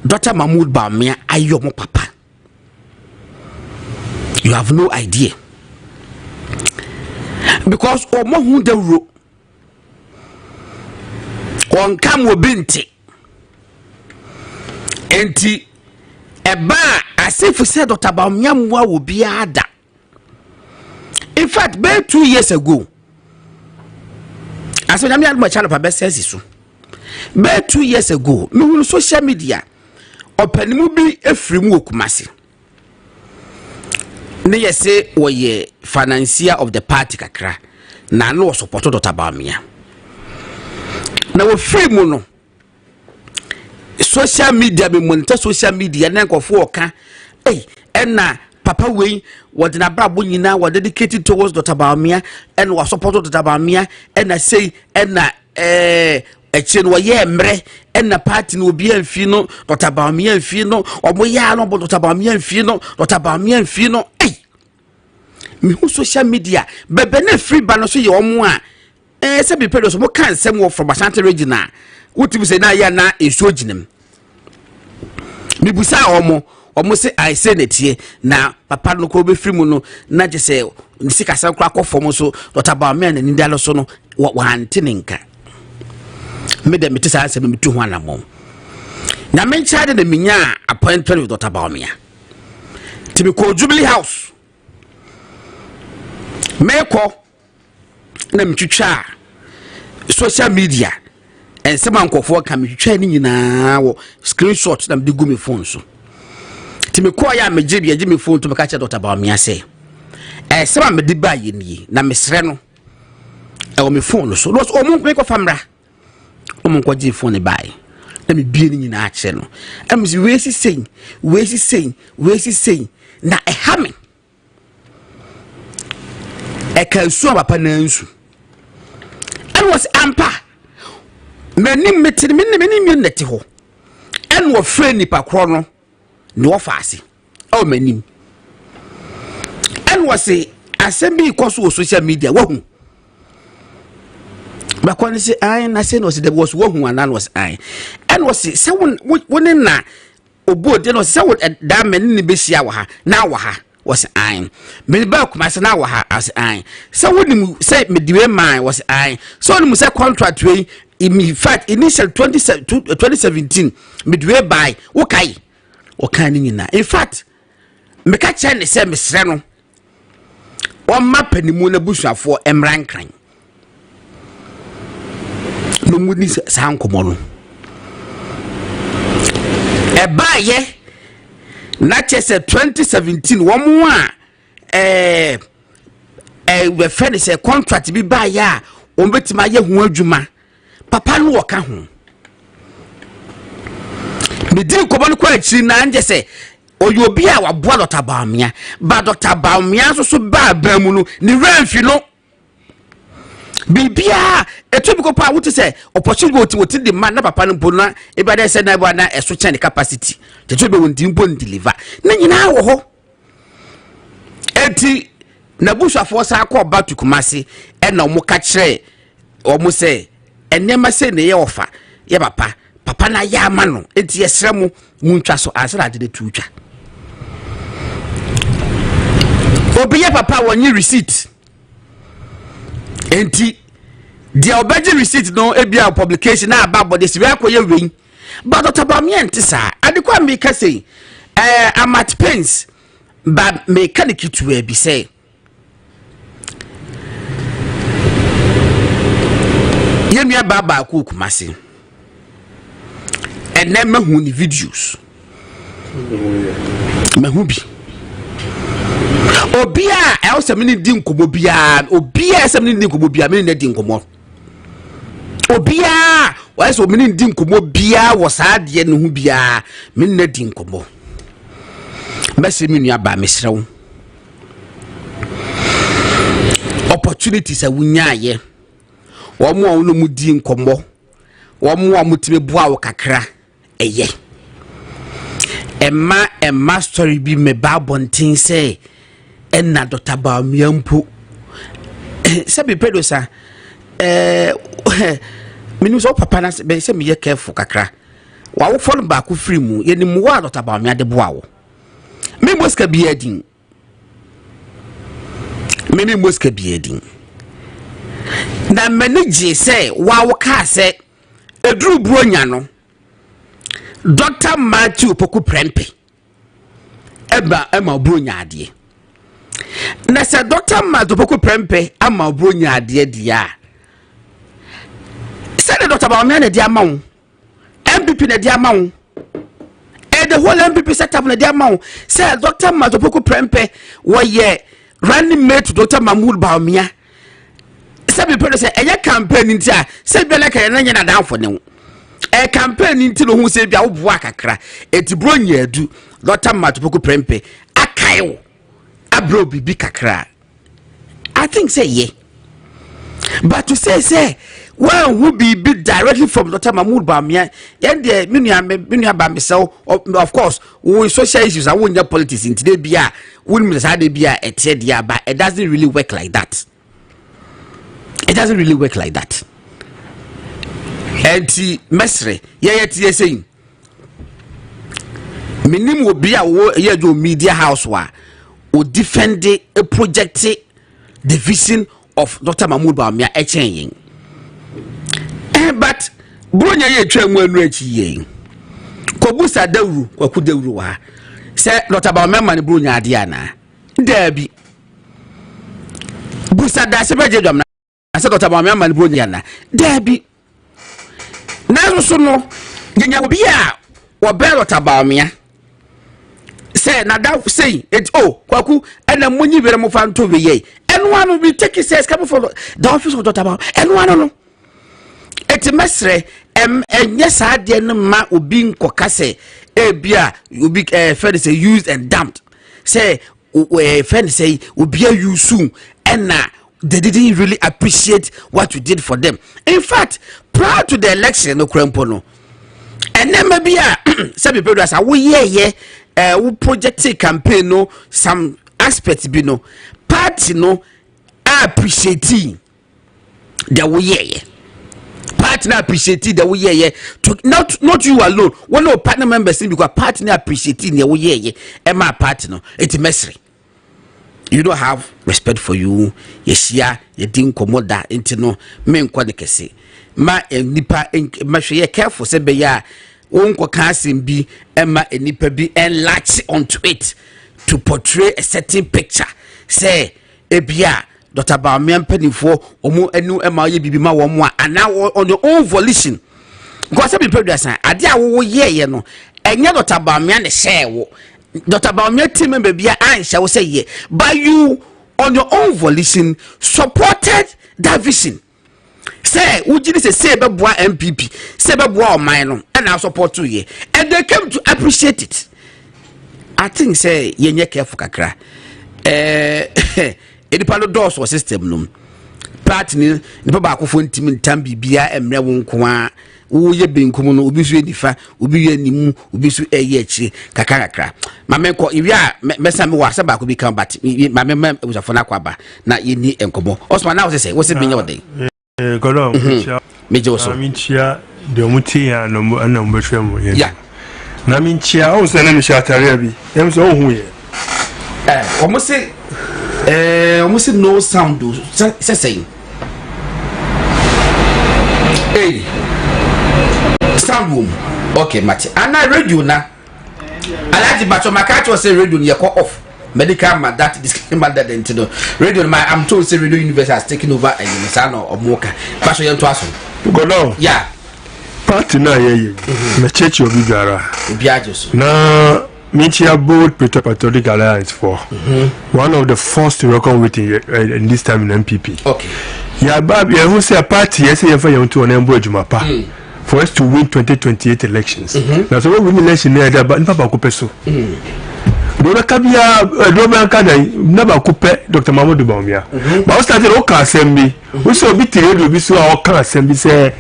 Dr. Mahmoud Bawumia ayo mo papa you have no idea because omo hu dawro on kam obinti enti eba asifu said Dr. Bawumia mu a obi ada in fact be 2 years ago as when I'm not channel for best sense so be 2 years ago me on social media opanimu bi efrimu okumase ne yese woye financier of the party kakra na no support Dr. Bawumia na wo fremu no social media be monitor social media na nkofo oka na papa we what na brabo nyina was dedicated towards Dr. Bawumia and was support Dr. Bawumia and I say and na echen wo ye mre and na party no obi amfi no Dr. Bawumia amfi no omo ya no Dr. Bawumia amfi no Dr. Bawumia amfi no me who social media bebe na free ba no so ye omo a se be pedo so mo kan sem wo from Ashanti region a wotim se na ya na enso ginem me busa omo say I say netie na papa no ko be free mu no na je say sika san kra kofo so Dr. Bawumia na ndalo so no wanti ninka me de meti sa se me tu ho anamo na me ncha de na minya appointment with Dr. Bawumia to be called Jubilee House meko na mtwitwa social media and some ankofo ka metwitwa ni nyina wo screenshot na me gu me phone so me kwa ya meje me phone to me catch Dr. Bawumia say sema me di ba ye ni na me sre no o me phone so no o mun ko famra o mun ko ji phone bai na me bie ni nyina a che no am si we si sei na ha me ka su papa na nsu and was ampa menim metiri menim neti ho and wo frɛ nipa kro no no fast oh manim and was say assembly cause social media wo But when say I say no, there was one who and was I, and was someone one na obo de no say what that man ni be sia wa ha na wa ha was I. Me ba kuma say na wa ha as I. So when say me diwe man was I. So when say contract we in fact initial 2017 me diwe buy okay ni na. In fact me ka che ne say me sre no o map ni mu na busuafo emran kran. No mudi sankomo no e ba ye na chese 2017 wo mo a we finish a contract bi ba ya o betima ye hu adwuma papa no wo ka ho me di kobo no kwa achiri na anje se oyo obi a waboa Dr. Bawumia ba Dr. Bawumia so ba mu no ni ramfi no bibia etobiko pa wote say opportunity wote the man na papa no bona e ba dey say na ba na eso chen capacity tetobe won dimpo deliver na nyina wo ho enti na bushafo sa akọ ba to Kumasi e na omo ka kire omo say enema say ne ye ofa ye papa na ya ama no enti yesra mu ntwa so asara de tuutwa obi ye papa wonyi receipt enti dia obeji receipt no ebia publication na about this we akoye wein but Dr. Bawumia ntisa adekwa me ka say I'm at pains but mechanic to be say yemia baba ku Kumasi and then mahu ni videos mahu bi obia e o se mini di nkomo bia obia e se mini di nkomo bia mini na di nkomo obia wa so mini di nkomo bia wo saa de ne hu bia mini na di nkomo mesi mini aba mesrew opportunities a wunyaye wo mo no mu di nkomo wo mo amutime bua wo kakra eye emma story bi me ba bontin say enna Dr. Bawumia mpo sabi pedo sa minu so papa na be se me ye careful kakra wa wo follow back free mu ye ni mu wa Dr. Bawumia de boa wo me moska bi adin me moska bi adin na manage say wa wo ka say edru bronya no Dr. Matthew Poku Prempe ema bronya ade na se Dr. Matthew Poku Prempe ama bronya ade dia se Dr. Bawumia na dia mawo MPP na dia mawo the whole MPP setup na dia mawo se Dr. Matthew Poku Prempe wo ye running mate to Dr. Mahmoud Bawumia se be pere se eye campaign ntia se be like na nya na danfo ne a campaign into the who say bia wo boa kakra etibro nya adu Dr. Matthew Poku Prempe akayo abro bibi kakra I think say yeah but to say well who be directly from Dr. Mahmoud Bawumia and the minia bamsel of course we social issues and we politics in today bia we say dey bia etie but it doesn't really work like that. It doesn't really work like that. Enti mesre ye tie saying minim wo bia wo ye do media house wa o defend a project division of Dr. Mahmoud Bawumia echen but bronya ye twa mu anu achi ye kobusa dawru kwaku dawru wa se Dr. Bawumia man bronya ade ana dabi busa da se beje dwam na se Dr. Bawumia man bronya na dabi na so no nyanya obi a wo be Dr. Bawumia say na da say it kwaku ena munyi bere mo fa nto be ye eno anu be take says come for the office of Dr. Bawumia eno anu no eti mesre enye saade no ma obi nkoka se bia obi friend say used and dumped say friend say obi use and they didn't really appreciate what you did for them. In fact, prior to the election no krempo and then maybe some people say we project campaign no some aspects be no party no appreciating the we party na appreciate the way ye to not you alone. One no partner members because party na appreciate the way ye my party no it's messy. You don't have respect for you. Yesia ye din komoda into no men kwa nekese. Ma nipa ma hwe careful say be ya wonko ka asem bi ema nipa bi and latch onto it to portray a certain picture. Say ebia Dr. Bawumia mpanifo omo enu ema ye bibi ma wo mo ana on your own volition. Because some people dey say ade a wo ye no enye Dr. Bawumia ne share wo. Dr. Bawumia team member bia ansha wo say ye, but you on your own volition supported that vision. Say ujini say be boa MPP, say be boa oman no and I support you ye. And they came to appreciate it. I think say ye careful kakra. Edipa no doors or system no. Party ni ba ko fo ntimi ntam bibia emre wo nko a wo ye benkum no obi so edifa obi ye nimu obi so eye achi kakakra mame ko iwia mesa me wa se ba ko bi kan bat mame ma usafo na kwaba na ye ni enkomo Osman na wo se wo se binya wode golo meje wo so minchia de omuti ya no na mbetwe mo ye ya na minchia o se na mi shatare bi em so hu ye almost no sound do saying hey sound room okay mate and I radio na alaji bacho makacho say radio ni call off medical man that disclaimer that into radio I'm told say radio universe has taken over and you know omoka bacho yen to aso go no yeah party na ye na church obi gara obi ajoso na Minchia bold Patriotic Alliance for one of the first to reckon with in this time in MPP. Okay. Yeah, Bob, who say a party, yes, you to an Jumapa for us to win 2028 elections. Now, so we win election there, but Papa Kupeso. Dora Kabia, Roman Kada, never coupe Dr. Mahmoud Bawumia. But I started Oka Assembly. We saw a bit to be so Oka Assembly say,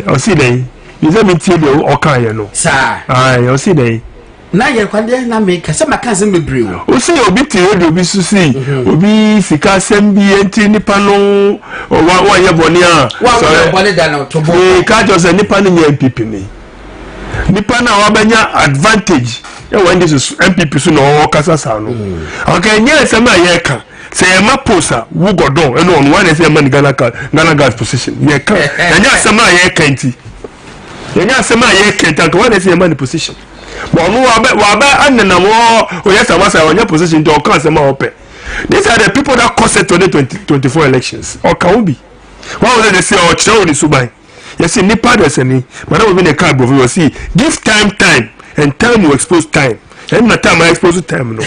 or see they. You say me tell you okay you know. Sir. You see they. Na ye kwande na make some can me brew. O say obi tell you obi susi. Obi sika sembi enti nipa no wa ye boni a. Wa boni da na to bo. Ka just nipa no nye MPP ni. Nipa na wa banya advantage. E when this is MPP so no kasa sa no. Okay, nye sem ye ka. Say ma posa wo godon e no on one say man Ghana gas position. Ye ka. Enya sem ye ka enti. Yenya sema ye kenta ko wane say man position but no wa ba anna wo yes awasa wanya position to kan sema ope. These are the people that cost 2024 elections or can be why would they say or chow ni subai yes ni part of any but we be a card bro you see give time and time will expose time and na time I expose time no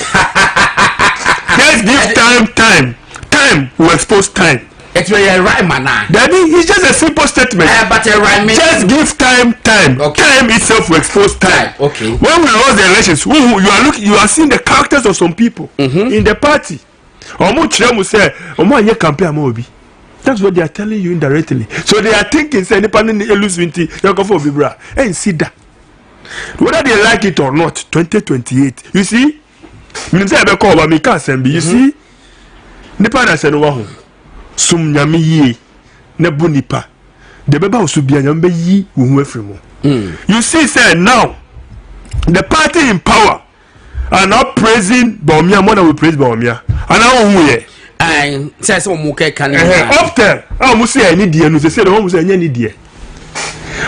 just give time will expose time. It's very right man. Daddy, it's just a simple statement. But a right man. Just give time. Okay. Time itself will expose time. Okay. When we lost the elections, you are seeing the characters of some people in the party. That's what they are telling you indirectly. So they are thinking, say, and see that. Whether they like it or not, 2028. You see? You see? Nipa said, sum nyame yi na bunipa de beba osubia nyame yi wo hu afrimo you see say now the party in power are not praising Bawumia more than we praise Bawumia and now who ye I say some mo ke kan often mo say any die no say the mo say any die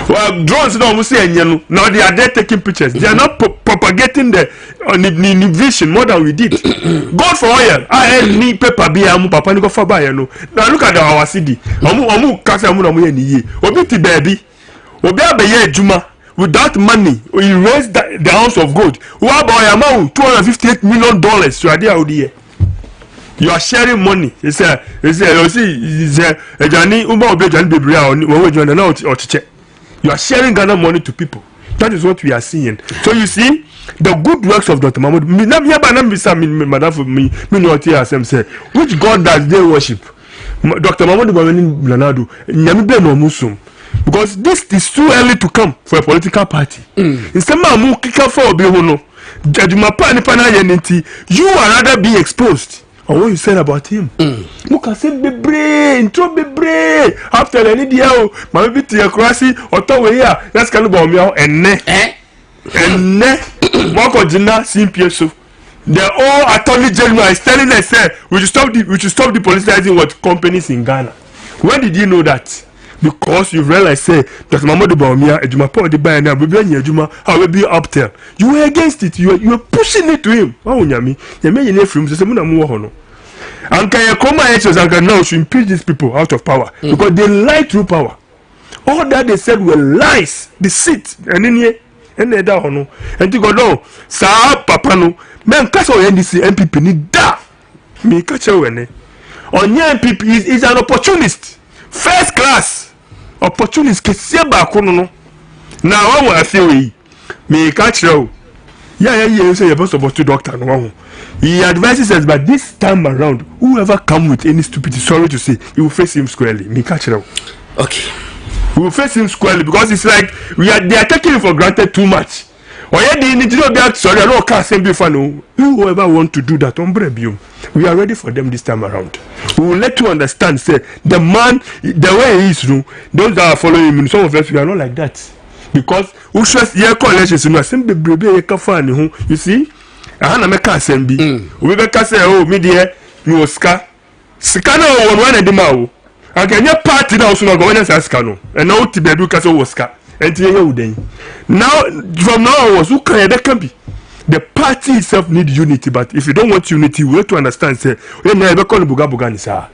well drones no mo say any no now they are there taking pictures they are not propagating the vision more than we did. God for oil I need paper be am papa ni go for buy no now look at our city omu kasa mu na mu ye ni ye obi ti baby obi abeye adwuma without money he raised the house of gold what about amount $258 million so are there here you are sharing money you see ejani umba obi ejani bebre a wo ejani na o cheche you are sharing Ghana money to people. That is what we are seeing. So you see the good works of Dr. Mahmoud. Which God does they worship? Dr. Mahmoud because this is too early to come for a political party. Instead of you are rather be exposed or what you said about him. Look at say bebre, intro bebre. After any dia my baby to your crossy or to here. That's kind of me and ne Moko Jina Simpieso. The all attorney general is telling us say we should stop the politicizing what companies in Ghana. When did you know that? Because you realize say that Mamadou Bawumia ejuma Paul the buy na bebi anya ejuma how we be up there. You were against it. You were pushing it to him. Why nyami? Yeme yene from say mu na mu wo ho no. Anka ye koma hs anka now should impeach these people out of power because they lied through power. All that they said were lies, deceit. And in here and there no. And you go no. Sa papa no. Men catch our NDC MPP ni da. Me catch our ne. Onye MPP is an opportunist. First class. Opportunist kesi ba kono no. Na wa wa afi we. Me catch you. Yeah, you say you're supposed to doctor no. He advises us, but this time around, whoever come with any stupidity, sorry to say, you will face him squarely. Me catch you. Okay. We will face him squarely because it's like they are taking him for granted too much. Or yeah, they need to know that sorry, I don't can't say before no. Whoever want to do that, we are ready for them this time around. We will let you understand, say the man, the way he is, those that are following him, some of us we are not like that. Because you see, I make a sembi. We make a say, oh, media, you was scar. Scano one of the mao. I can your party now, so go in as Scano. And now to be Castle was scar. And now, from now on, who can be? The party itself need unity, but if you don't want unity, we have to understand, say, we never call Bugabuganisa.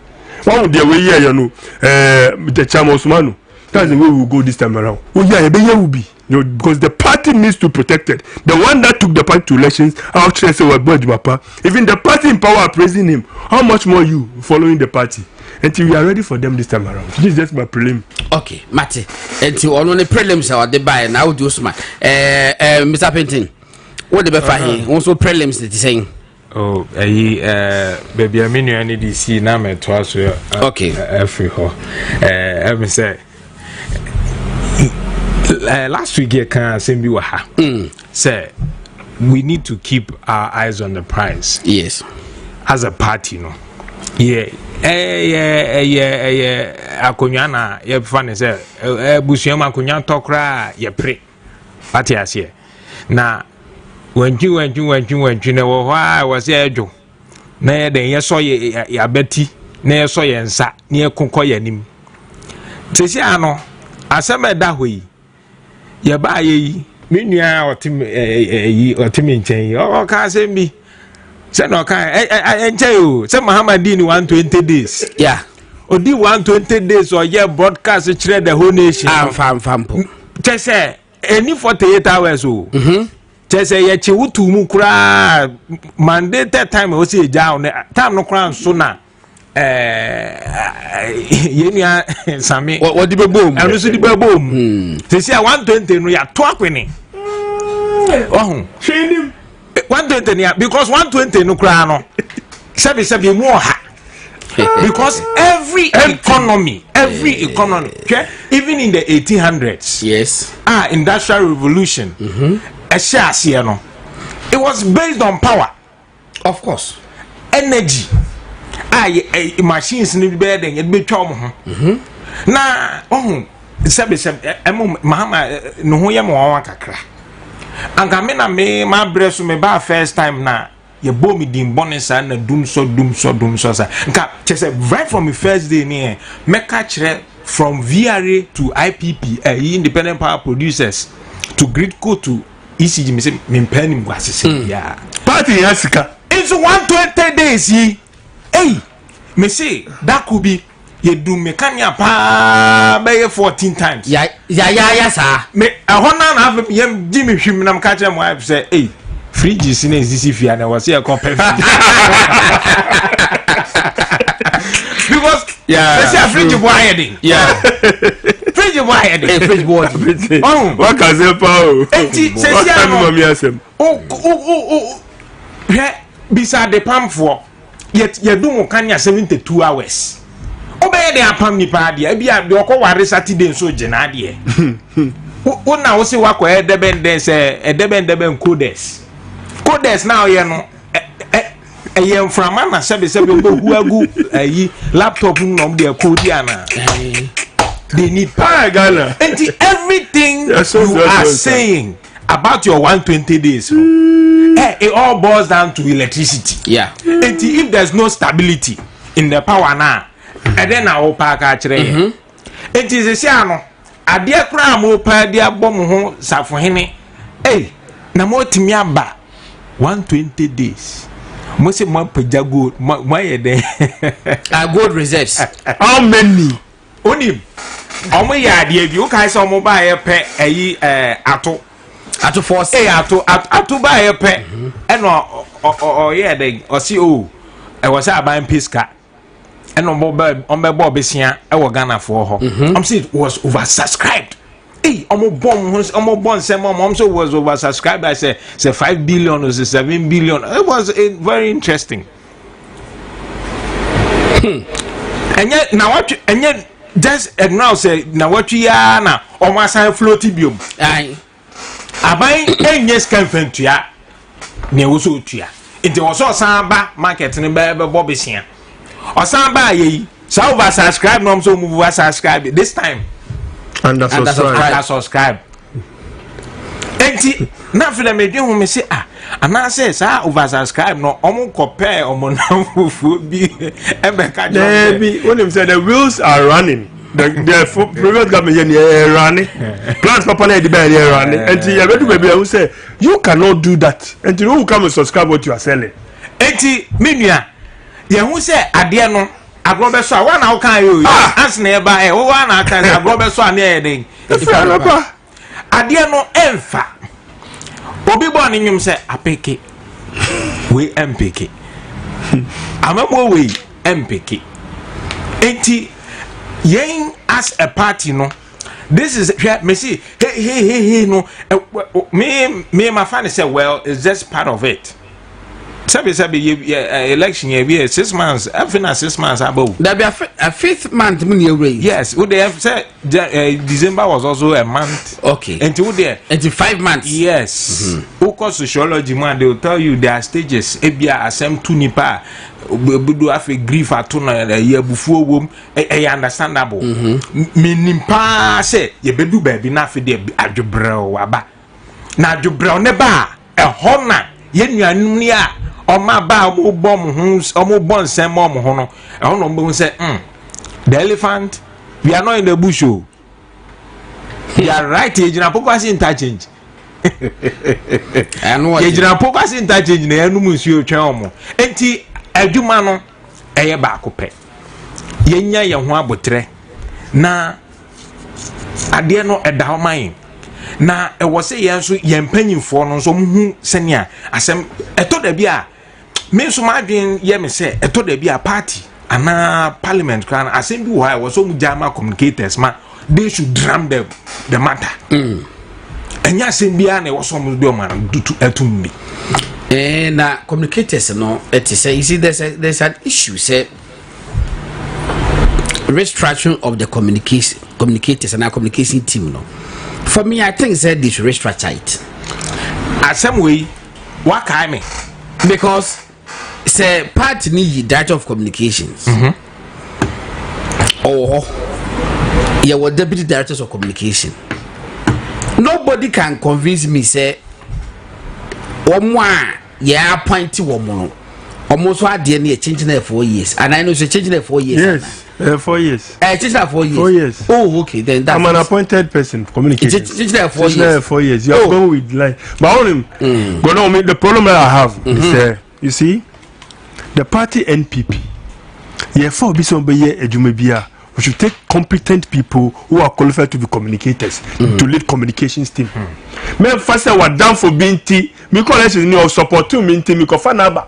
One of the way, you know, the Chamosmanu. That's the way we will go this time around. Oh, yeah, will be. Because the party needs to protect it. The one that took the party to elections, even the party in power are praising him. How much more you following the party? Until we are ready for them this time around. This is just my prelim. Okay, Mate. Until on the prelims are the buy and I will do smart. Mr. Penton, what the befa here? Also prelims that is saying. Oh, baby, I mean you need to see now me twice. Okay, every ho. Let me say. Last week, I can say we were say we need to keep our eyes on the prize. Yes, as a party, no. Yeah. Akunyana, ye funny say. Busiama kunyan tokra ye pre. What you say? Na when you know why was ye jo. Na den ye so ye abeti. Na ye so ye nsa. Na ye konko ye nim. Tesi ano asema da hoyi. Ye ba ye me nua otimi nchen o ka se mi se no ka enche o se Muhammadin 120 days yeah odi 120 days or ye broadcast kire the whole nation fampo che se any 48 hours o che se ye chi wutu mu kura mandated time o se ja time no kura so na yenia sami what the boom and so the boom they say 120 no ya to akwene oh him 120 because 120 no kra no sebi more because every economy okay? Even in the 1800s yes industrial revolution no it was based on power, of course, energy. Machines need better than it be tom. Na sebi Mahama no ho ye mo wan kakra. Anka me na me ma bresu me ba first time na ye bo me din bonesa na dum so sa. Nka chese right from the first day ni me ka kire from VRA to IPP independent power producers to Gridco to ECG me say me pen him gwasese ya. Party yasika. It's 120 days yi. Hey, me say that could be you do mechanic pa by 14 times. Yeah, sir. Me a hona na have yem Jimmy him na catch my wife say, hey, fridge is in this if you and I was here compare. Because they say fridge boy. Yeah. Fridge boy. Fridge boy. Oh, what can say Paul? Oh. Beside the palm for yet you do Mokanya 72 hours. Obey the apam nipa dia bia de okoware Saturday so gena dia. Una wo se wakọ edeben den se edeben codes. Codes now you know am from Mana 77 who are good laptop no de code ana. They need power Ghana. And everything you are saying about your 120 days it all boils down to electricity. Yeah. And if there's no stability in the power now, and then I will pack actually. It is a siano. A dear cram will pay dear bomb home Safohene. Hey, Namo Timiaba 120 days. Most of my pajago, my day. Gold reserves. How many? Only. Omo ya de you guys on mobile pay ato force ato buy pay and or yeah they or see oh I was buying pisca and on mobile on my bob besia I was Ghana for her. I'm saying it was oversubscribed. Hey, almost born say mom so was oversubscribed. I say 5 billion or 7 billion. It was very interesting. And yet now what and yet just now say now what you are now almost a floaty biome. Aye. Abai enye scan ya ne wo so tua. Nti wo so samba market ne be bobesia. O samba yi sa over subscribe no so move over subscribe this time. And subscribe. Enti na feel me dwen hu me say ana say sa over subscribe no omo compare omo na fufu bi e be ka job. Be when them say the wheels are running. The previous government here running. Plans papa na the be here running. And you have to be who say you cannot do that. And you who come and subscribe what you are selling. Enti menua ye hu say ade no agrobe so wa na wo kan yo ans na e ba e wo wa na kan agrobe so na e den ade no emfa obi bo ni nyum say apeke we empeke amamo we empeke enti yen as a party no this is me see hey no me my fan say well it's just part of it. Sabi election year 6 months. After 6 months above. There be a 5th month when you raise. Yes, would they have said December was also a month. Okay. And would there? And 5 months. Yes. Who call sociology man? They will tell you there are stages. Ebia asem tu nipa. Budu afe grief atuna year before wom. Understandable. Minimpa say ye bedu baby na fe de adwobrel waba. Na adwobrel ne ba e hona ye nuanum ni a Oma ba omo bom huns omo bon sem mom ho no e ho no mbo say the elephant we are not in the bush oh. You are right ejina pokwa interchange anu ejina pokwa interchange na enu musuo twen omo enti adwuma no eye ba akopɛ yenya ye ho abotre na ade no ɛda ho man na e wo se yen so yen panyimfo no so muhu senia asem eto da bia me so madwen ye me se eto da bia party ana parliament kan asem bi wo ha wo so mu jama communicators ma they should drum the matter enya asem bia na wo so mu do ma dutu etum bi na communicators no it say you see there's an issue say restructuring of the communicators and our communication team no. For me, I think that they should restructure it. Some way, what kind me? Because say part need director of communications. Or yeah, what deputy directors of communication. Nobody can convince me say yeah appointed woman. Almost what they changing there 4 years, and I know it's changing there 4 years. Yes. 4 years. Changed there 4 years. 4 years. Oh, okay. Then that's I'm an appointed person for communication. Changed there 4 years. 4 years. You are going with life. But on him, the problem that I have is you see, the party NPP. Yeah, for we should take competent people who are qualified to be communicators to lead communications team. Me first were down for BNT. Me call us in support to BNT. Me call Fanaba.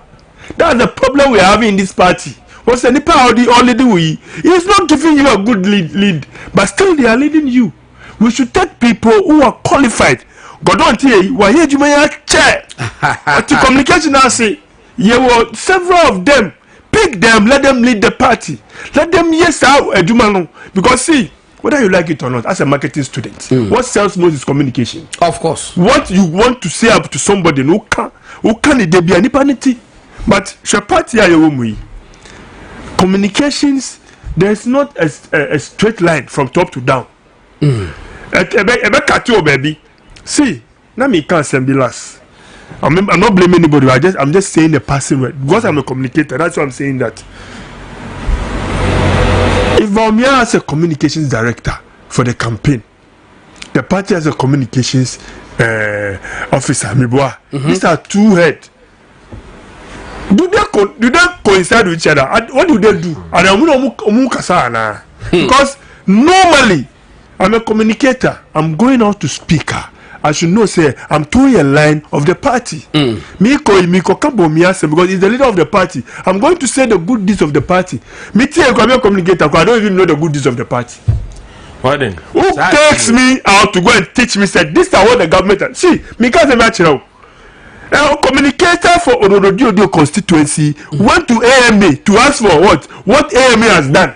That's the problem we are having in this party. What's the Nipa already we? It's not giving you a good lead, but still they are leading you. We should take people who are qualified. God don't hear you. Why here you may chair? To communication, I say, you were several of them. Pick them, let them lead the party. Let them yes out Edumano. Because see, whether you like it or not, as a marketing student, what sells most is communication. Of course. What you want to say up to somebody who can they be any panity. But the party are communications. There's not a straight line from top to down. Baby. See, now me can't send be last. I'm not blaming anybody. I'm just saying the passing word because I'm a communicator. That's why I'm saying that. If Baumia has a communications director for the campaign, the party has a communications officer. These are two heads. Do they coincide with each other? What do they do? Because normally I'm a communicator. I'm going out to speak. I should know, say, I'm towing a line of the party. Because he's the leader of the party. I'm going to say the good deeds of the party. I'm a communicator. I don't even know the good deeds of the party. Who takes me out to go and teach me, said, this is what the government. See, me can't imagine. A communicator for Orodio constituency went to AMA to ask for what AMA has done.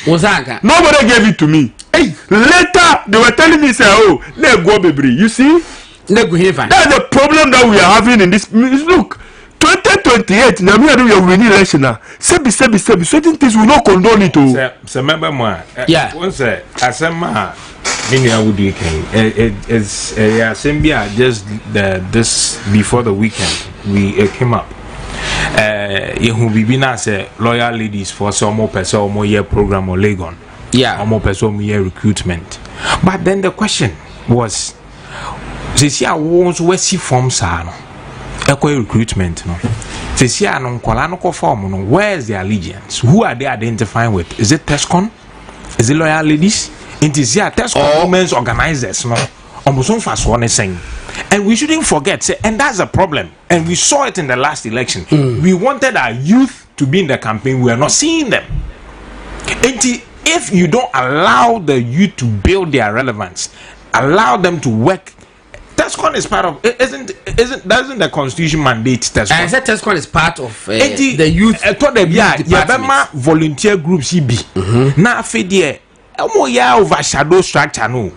Nobody gave it to me. Hey, later they were telling me, say, oh, let go, baby. You see, that's the problem that we are having in this. Look, 2028, now we are doing a winning election now. Certain things will not condone it. So remember, yeah. Once I said, it's just this before the weekend we came up. We been as loyal ladies for some more person more year program or Legon. Yeah, or more person year recruitment. But then the question was, see, I want to see forms are recruitment. No, see, I don't call form. No, where is the allegiance? Who are they identifying with? Is it Tescon? Is it loyal ladies? It is here, Tesco women's organizers, no, almost fast one is saying, and we shouldn't forget, say, and that's a problem. And we saw it in the last election. We wanted our youth to be in the campaign. We are not seeing them. And if you don't allow the youth to build their relevance, allow them to work. Tescon is part of doesn't the constitution mandate Tescon? I said Tescon is part of the youth. I thought that volunteer groups he be now fed overshadow structure no.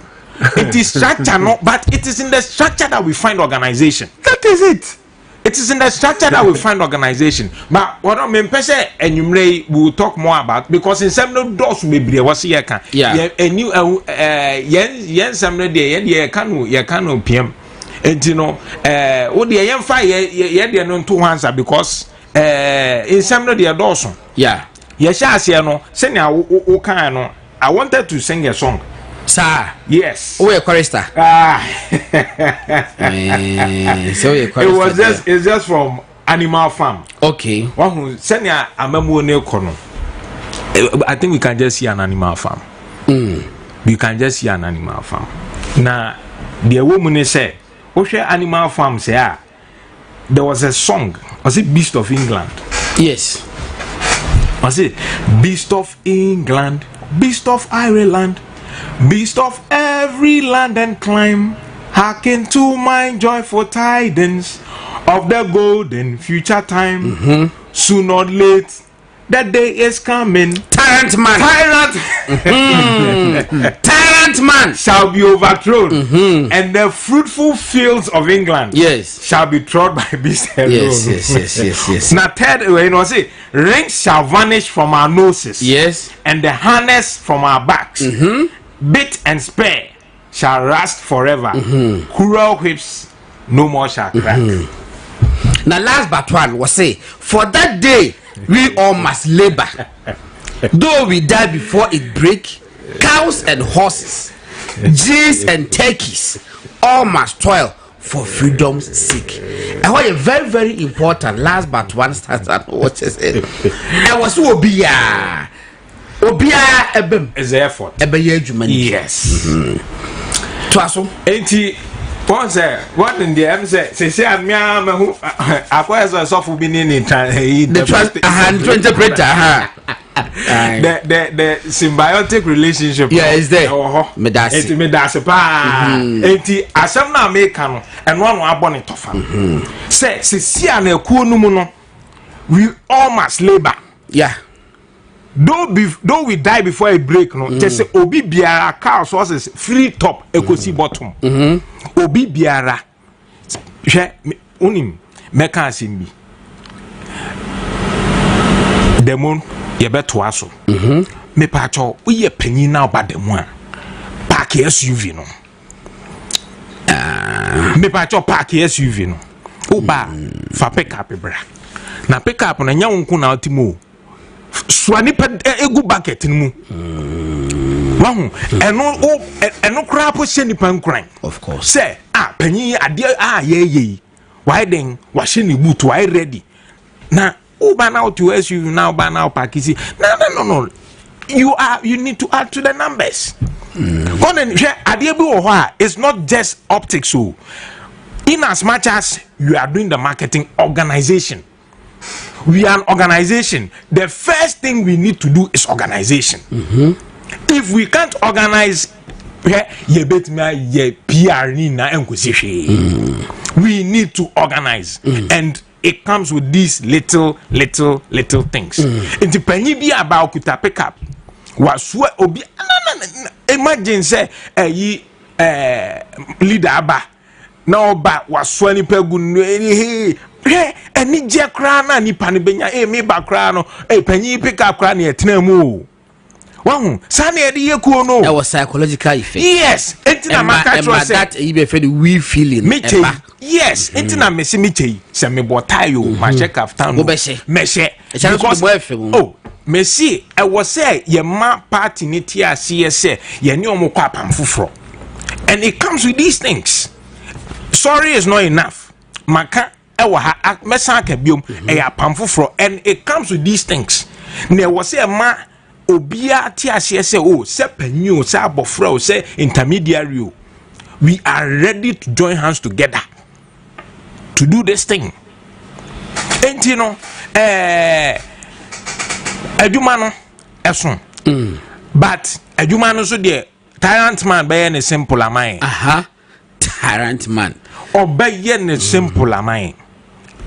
It is structure no, but it is in the structure that we find organization. That is it. It is in the structure that we find organization. But what I mean, and you may we will talk more about because in some doors may be was here can a new yen some day ye can PM and you know what the yen fire ye no two hands because in some of the doors yes no send no I wanted to sing a song. Sir. Yes. Oh, a chorister. It's just from Animal Farm. Okay. One who send ya a memo ne kono. I think we can just see an Animal Farm. We can just see an Animal Farm. Now, the woman say, "Oshe Animal Farm say there was a song. Was it Beast of England?" Yes. Was it Beast of England? Beast of Ireland, beast of every land and clime, hearken to my joyful tidings of the golden future time. Soon or late, the day is coming. Tyrant man, tyrant man shall be overthrown, and the fruitful fields of England shall be trod by beasts and yes. Now third way, you know, say rings shall vanish from our noses, and the harness from our backs. Bit and spare shall rust forever. Cruel whips no more shall crack. Now last but one was say, for that day we all must labor. Though we die before it break, cows and horses, geese and turkeys, all must toil for freedom's sake. And what is very, very important, last but one standard, what is it? I was Obia Ebem is the effort. Yes. Twaso. Once what in the M say I'm who acquires a soft being in the interpreter. The symbiotic relationship is there. Medasi asem na make no and one abon it tofa say see an ekuo no mu no we all must labor. Though we die before a break, no, just say obi biara car sources free top ekosi bottom. Obi biara she unim meka asimbi demo ye beto aso me pacho we panyin na ba demo a park SUV no me pacho park SUV no uba fa pick up bra na pick up na nya wonku na otimo swani pa egu bucket ni mu wahu eno kra po hye ni pan kran of course say panyin ade ye why then wash ni boot why ready na uba now to SUV now ba now pakisi no you need to add to the numbers God and ade bi wo ho it's not just optics so in as much as you are doing the marketing organization we are an organization the first thing we need to do is organization if we can't organize ye betma ye PR ni na enkosi we need to organize and it comes with these little things inti panyi bi aba okuta pick up wasua obi imagine say leader aba na oba wasua ni pegu eni je kra na nipa ne benya me ba kra no panyi pick up kra na etena mu wahu sane ede yekuo no that was psychological effect yes entina makatro say that you be feel we feeling yes entina mesi michei se me botayo ma check after no meshe oh mesi I was say ye ma party ni ti ase say ye ne omko apam foforo and it comes with these things sorry is not enough maka ewa ha mesa ka biom e apam foforo and it comes with these things ne was say ma obia ti ase say oh se panyu se abofra se intermediary we are ready to join hands together to do this thing and you know aduma no eson but aduma no so de tyrant man be ne simple amai tyrant man obeye ne simple amai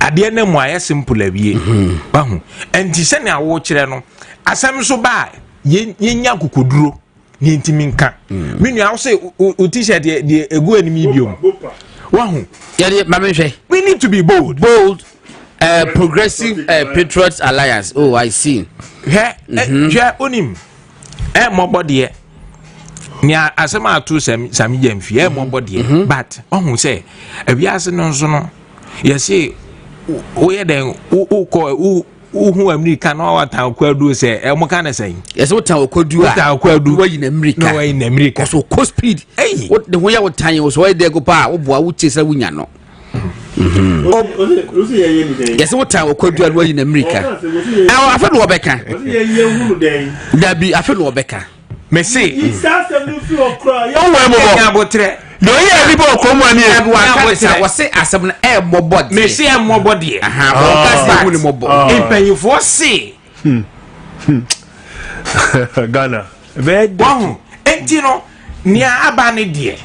ade na mu aye simple awie bahu enti se ne awo kire no asem so ba yenya kokoduro ni ntimi nka menu awo se o t-shirt de egu animi biom wahu ya mama hwe we need to be bold progressive patriots alliance oh I see onim mobody ni asema atu sami jamfi mobody but ohun say abiase no nso no ye say o ye den o uhu America na wata kwadu se mo kana say yes what tan kwadu a in America no in America so co speed what the way what tan was why there go pa wo boa wo chese wunya no yes what tan kwadu a in America I feel wo beka dabi I feel wo beka me say oh we mo abotre no ye libo okromo ani e wo say asem na e mobody me say e mobody wo ka say woni mobody impenyi for say Ghana very wow enti no nia aba ne de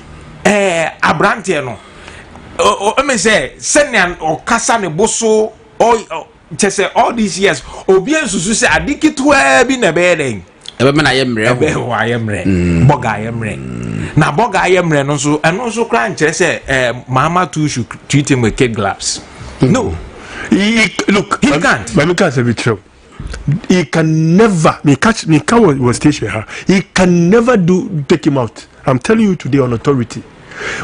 abrante no o me say senian o kasa ne boso o chese all these years obi ensusu say adikitwa bi na be den ebe me na yemre ebe wa yemre boga yemre na boga yemre no so eno so kra nkere say mama too should treat him with kid gloves no look he can't me can say true he can never me was station her he can never take him out. I'm telling you today on authority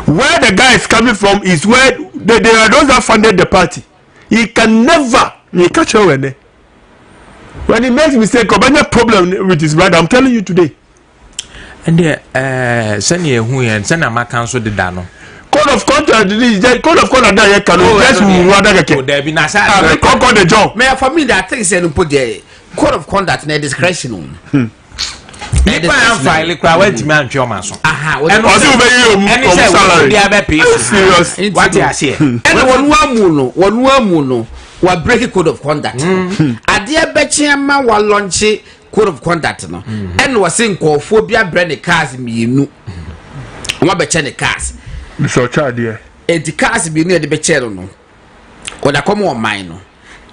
where the guy is coming from is where they are those that funded the party. He can never me catch her when he makes mistake or any problem with his brother. I'm telling you today. And send you who and send a council the dano. Code of conduct code of conduct that can just rather there be nasa call the job. Me for me that thing say no put the code of conduct na discretion. Nipa am file kra went me antwe o maso. And also be salary. They are pay. Serious. What you say? And wonu amu no wa break code of conduct. Ade be chiama wa launch code of conduct no. And was say nkofo bia brand the cars mienu. Wa be che the cars. So charge there. E the cars mienu e de be che no. O da come on mine no.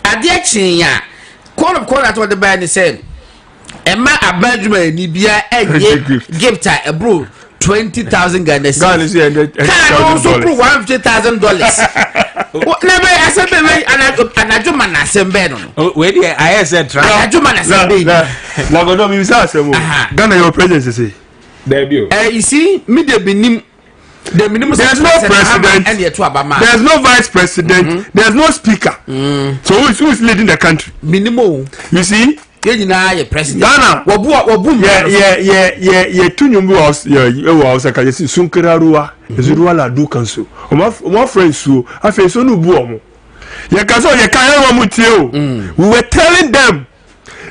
Ade chin ya code of conduct what the band say. Emma abaduma ni bia gift a bro 20,000 Ghana cedis. Can also prove $150,000. Never assembly and a German assembly. Where I said, try a German assembly. Lagodo, you say, Ghana, your presidency. Debut. You see, me the Benin. There's no president and there's no vice president, there's no speaker. So who is leading the country? Minimum. You see? President Ghana. Yeah, two new house, was like I see Sunkerarua, Zuruala do council. My friends, so I feel so no boom. We were telling them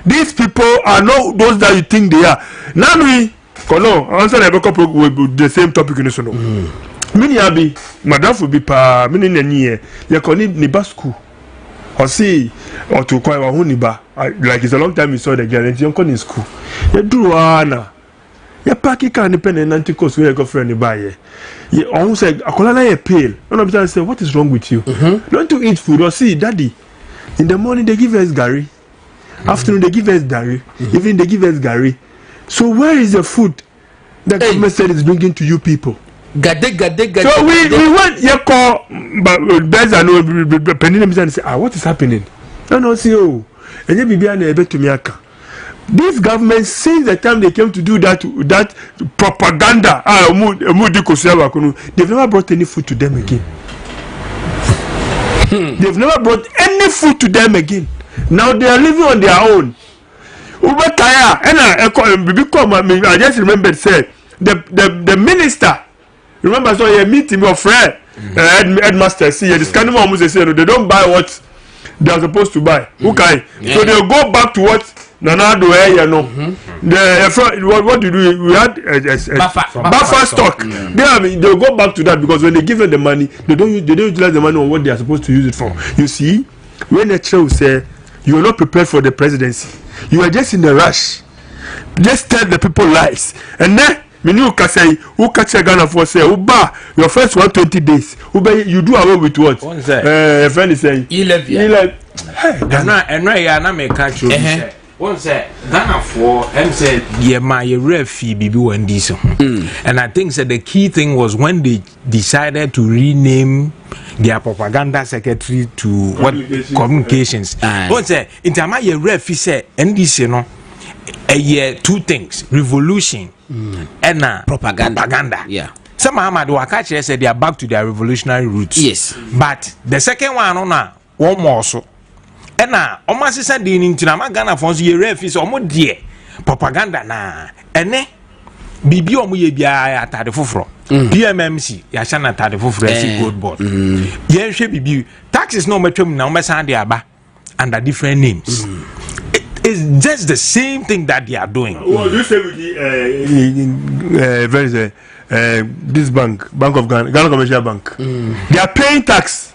these people are not those that you think they are. Now we answer the couple with the same topic in the mini abi madam for be pa mini nani ye koni ni basku or see or to kwa hu ni ba like it's a long time you saw the girl and you in school ye do ana ye park car ni pen and anti course we go friend ni ba ye on say akola na ye pale no be say what is wrong with you don't to eat food or see daddy in the morning they give us gari afternoon they give us gari evening they give us gari. So where is the food that government said is bringing to you people? Gade. So we want your call, but bears are no pending and say, what is happening? No, see, and you be able to miaka. This government, since the time they came to do that propaganda, they've never brought any food to them again. They've never brought any food to them again. Now they are living on their own. Ubetaya and I just remembered said the minister remember so you meet him your friend headmaster see this kind of almost say they don't buy what they are supposed to buy okay so they go back to what Nanado what did we had buffer stock they'll go back to that because when they give them the money they don't utilize the money on what they are supposed to use it for. You see when a child say you are not prepared for the presidency. You are just in a rush. Just tell the people lies. And then, you can say, who catch a Ghana for say, Uba, your first 120 days. Uba, you do away with what? What's that? A friend is saying, hey, Ghana, and right, I'm a catch you. What's that? Ghana for, and said, yeah, my refi BB and this. And I think that the key thing was when they decided to rename their propaganda secretary to what communications. What's that? In time, my refi said, and this, you know, a year, two things: revolution and propaganda. Yeah. Some Ahmadu Akachi said they are back to their revolutionary roots. Yes. But the second one, one more so. And now, almost said the Intinama Ghana for your refis or more dear propaganda na. And ne Bibi Omuyabia at the Fufro. PMMC, Yashana at the Fufro Gold Board. Yen she be taxes no matter now, Messandi Aba under different names. It's just the same thing that they are doing. Well, you say with the this bank of Ghana Commercial Bank, they are paying tax.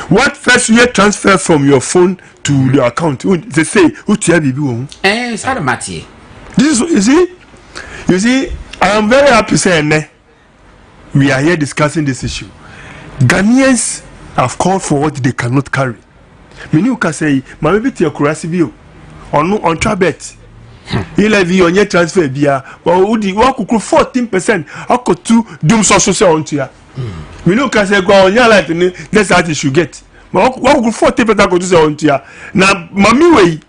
What first year transfer from your phone to the account? They say, "Who it's Adamati." This is, you see, I am very happy saying we are here discussing this issue. Ghanaians have called for what they cannot carry. Many can say, "Maybe to your curiosity, on Trabet." Il a vu on your transfer via, but who did work 14%? How could two doom social on to ya? We know can say go on your life and that's what you should get. But what could 40% go to say on to ya? Now, Mammy way,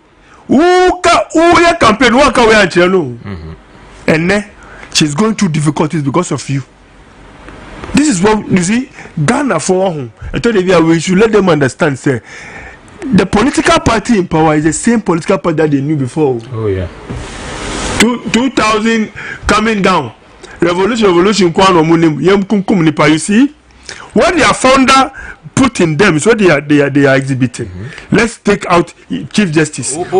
who your campaign work away at you and then she's going through difficulties because of you. This is what you see, Ghana for home. I told you we should let them understand, say. The political party in power is the same political party that they knew before. Oh yeah. 2000 coming down. Revolution. You see, what their founder put in them is what they are exhibiting. Let's take out Chief Justice. Let's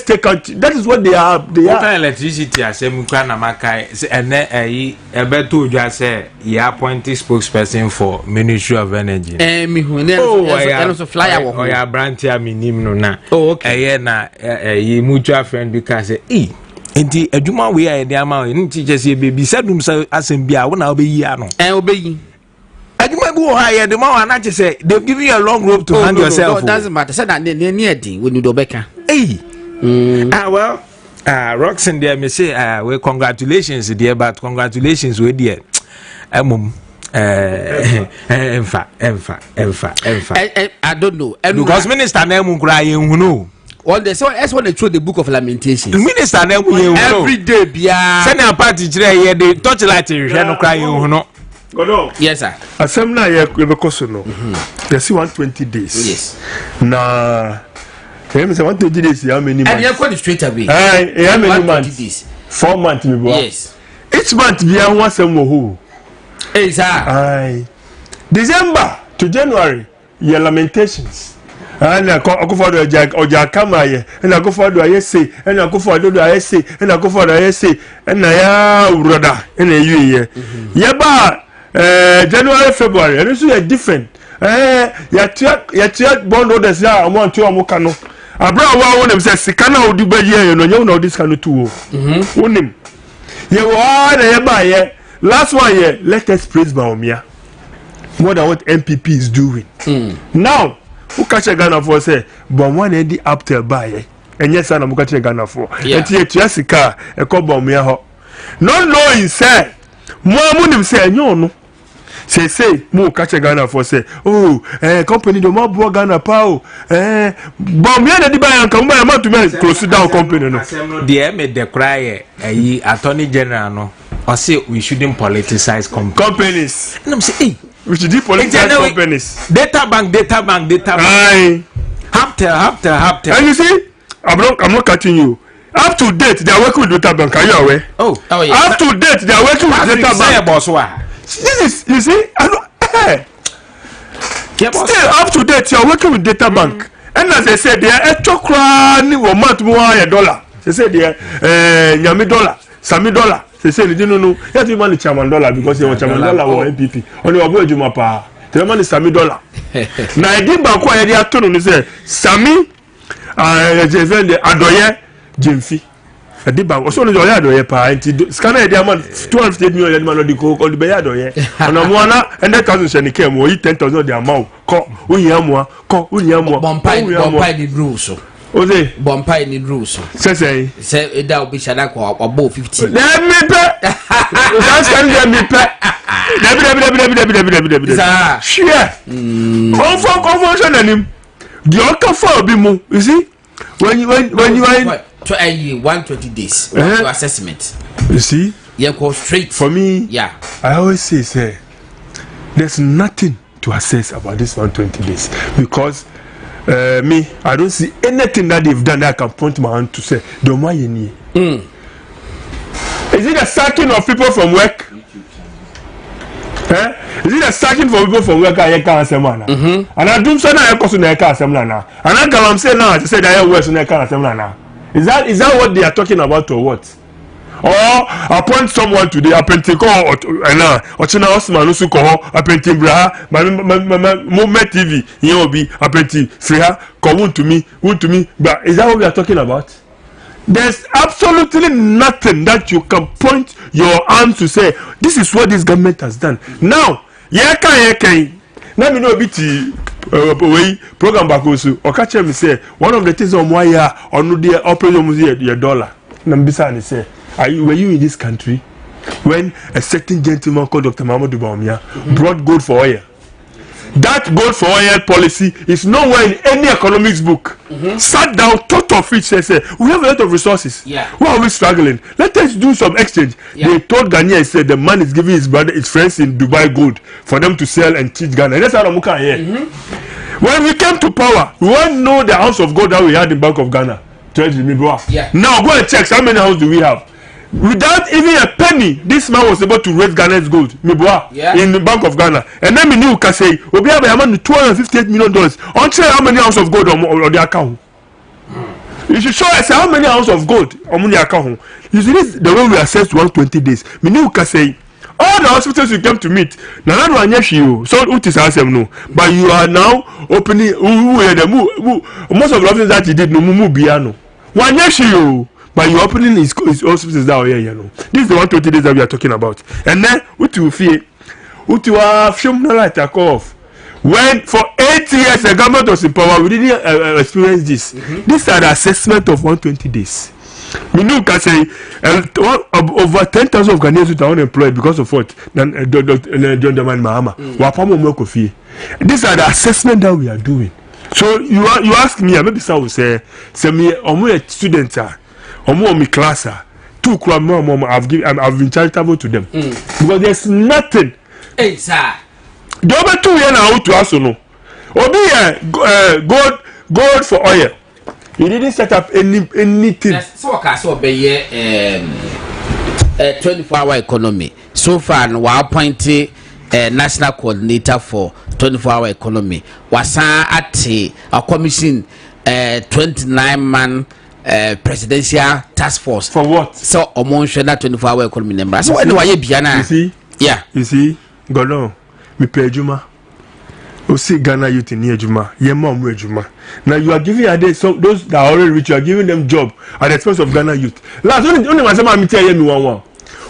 take out. That is what they are. They are. Electricity as and then just say he appointed spokesperson for Ministry of Energy. Oh, okay. Mutual friend because say, Inti adwuma we are the amount in teachers baby said asembia wona obeyi ano obeyi adwuma bi wo ha the man na say they give you a long rope to hang yourself. It doesn't matter say that near din when you do beka well Roxanne there me say well congratulations dear but congratulations we dear I don't know. Because Minister Nemu crying, no. On the so that's when they throw the book of Lamentations. Minister Nemu every day, Bia. Send a party today, they touch light, no crying, no. Yes, sir. Assembly, because no. They see 120 days. Yes. Nah. 120 days, how many months? And you're going straight away. How many months? 4 months, yes. Each month, we are once a more. Exactly. December to January, your Lamentations. And I go for the Ojakama, and I go for the ISA, and I go for the ISA, and I go for the ISA, and I brother in a year. Yaba, January, February, and this is different. Yet bond orders are 1 2 Mokano. Abra one of them says, Sikana will do better, you know, this kind of two. Unim. You are last 1 year, let us praise Baumia. More than what MPP is doing. Now, who catch a Ghana for say, but one end up to buy, and yes, I'm catching a Ghana for. And here, Jessica, a call Baumia. No knowing, say, more money say, no. Say, more catch a Ghana for say, oh, company the more broad Ghana power, Baumia the buy and come by a month to make close down company. The made the cry, Attorney General, no. Or say we shouldn't politicize companies. And I'm saying, we should politicize companies. Data bank. Aye. Have to. And you see, I'm not cutting you. Up to date, they are working with data bank. Are you aware? Oh yeah. Up to date, they are working with data bank. This is, you see, I know. Still up to date, you are working with data bank. And as I said, they are extra crying or month more $1. They say they are Nyami dollar, Sami dollar. They say they don't know. You have to manage Chairman dollar because you want Chairman dollar or MPP. Only avoid you mapa. They manage Sami dollar. Now I did back why they are told me say Sami, Adoye, Jimfi. I did back. Also, the Adoye pa. Scanner the amount 250 million man on the coke on the Adoye. And I'm one and that cousin Shani came. We 10,000 the amount. Call Unyamwa. Bompay the rules. Ose Bompay need rules. Say that will be Shadako above 15. Let me pay. Share. Confusion and him. The other for be more. You see? When you are to 120 days to assessment. You see? Yeah, go straight. For me, yeah. I always say, there's nothing to assess about this 120 days because me, I don't see anything that they've done that I can point my hand to say, don't mind any. Is it a sacking of people from work? Is it a sacking for people from work? I can't say, man. And I do so now. I can't say, man. And I can say now. I said I worse than I can't say, man. Is that what they are talking about or what? Or appoint someone today, appointing or China Osman Usuko, appointing Braha, Movement TV, you will be appointing Freya, come to me, but is that what we are talking about? There's absolutely nothing that you can point your arm to say, this is what this government has done. Now, let me know a bit program back also, or catch me say, one of the things on why on the operation your dollar. Nambisa say, were you in this country when a certain gentleman called Dr. Mahmoud Baumia brought gold for oil? That gold for oil policy is nowhere in any economics book. Sat down, thought of it, says, we have a lot of resources. Why are we struggling? Let us do some exchange. They told Ghanaians, said the man is giving his friends in Dubai gold for them to sell and teach Ghana. That's how I'm here. When we came to power, we want to know the ounce of gold that we had in Bank of Ghana. Now go and check how many ounces do we have. Without even a penny, this man was able to raise Ghana's gold in the Bank of Ghana. And then we knew say, we have $258 million. Until how many ounces of gold on the account? You should show us how many ounces of gold on the account. You see, this is the way we assess 120 days. We knew say, all the hospitals you came to meet, now so what is awesome no, but you are now opening most of the offices that you did no mubiano. One you. But you're opening his hospitals down here, you know. This is the 120 days that we are talking about. And then, what you feel? What you are filming like a off. When for 8 years the government was in power, we didn't experience this. These are the assessment of 120 days. Minu can say over 10,000 of Ghanaians are unemployed because of what? John Dramani Mahama. These are the assessment that we are doing. So you ask me, maybe some will say me, a student, me class, 2 crore more. I've been charitable to them because there's nothing. Hey, sir. The other 2 years now to us, no. Gold for oil. He didn't set up anything. So I saw be 24-hour economy. So far, we appointed national coordinator for 24-hour economy. Wasan at a commission 29-man presidential task force. For what? So omonshwe na 24-hour economy number. So when why biana? You see? Yeah. You see? Godon, me pay Juma. You see Ghana youth in Juma. Ye mom Juma. Now you are giving those that are already rich, you are giving them job at the expense of Ghana youth. Last only myself me tell you one.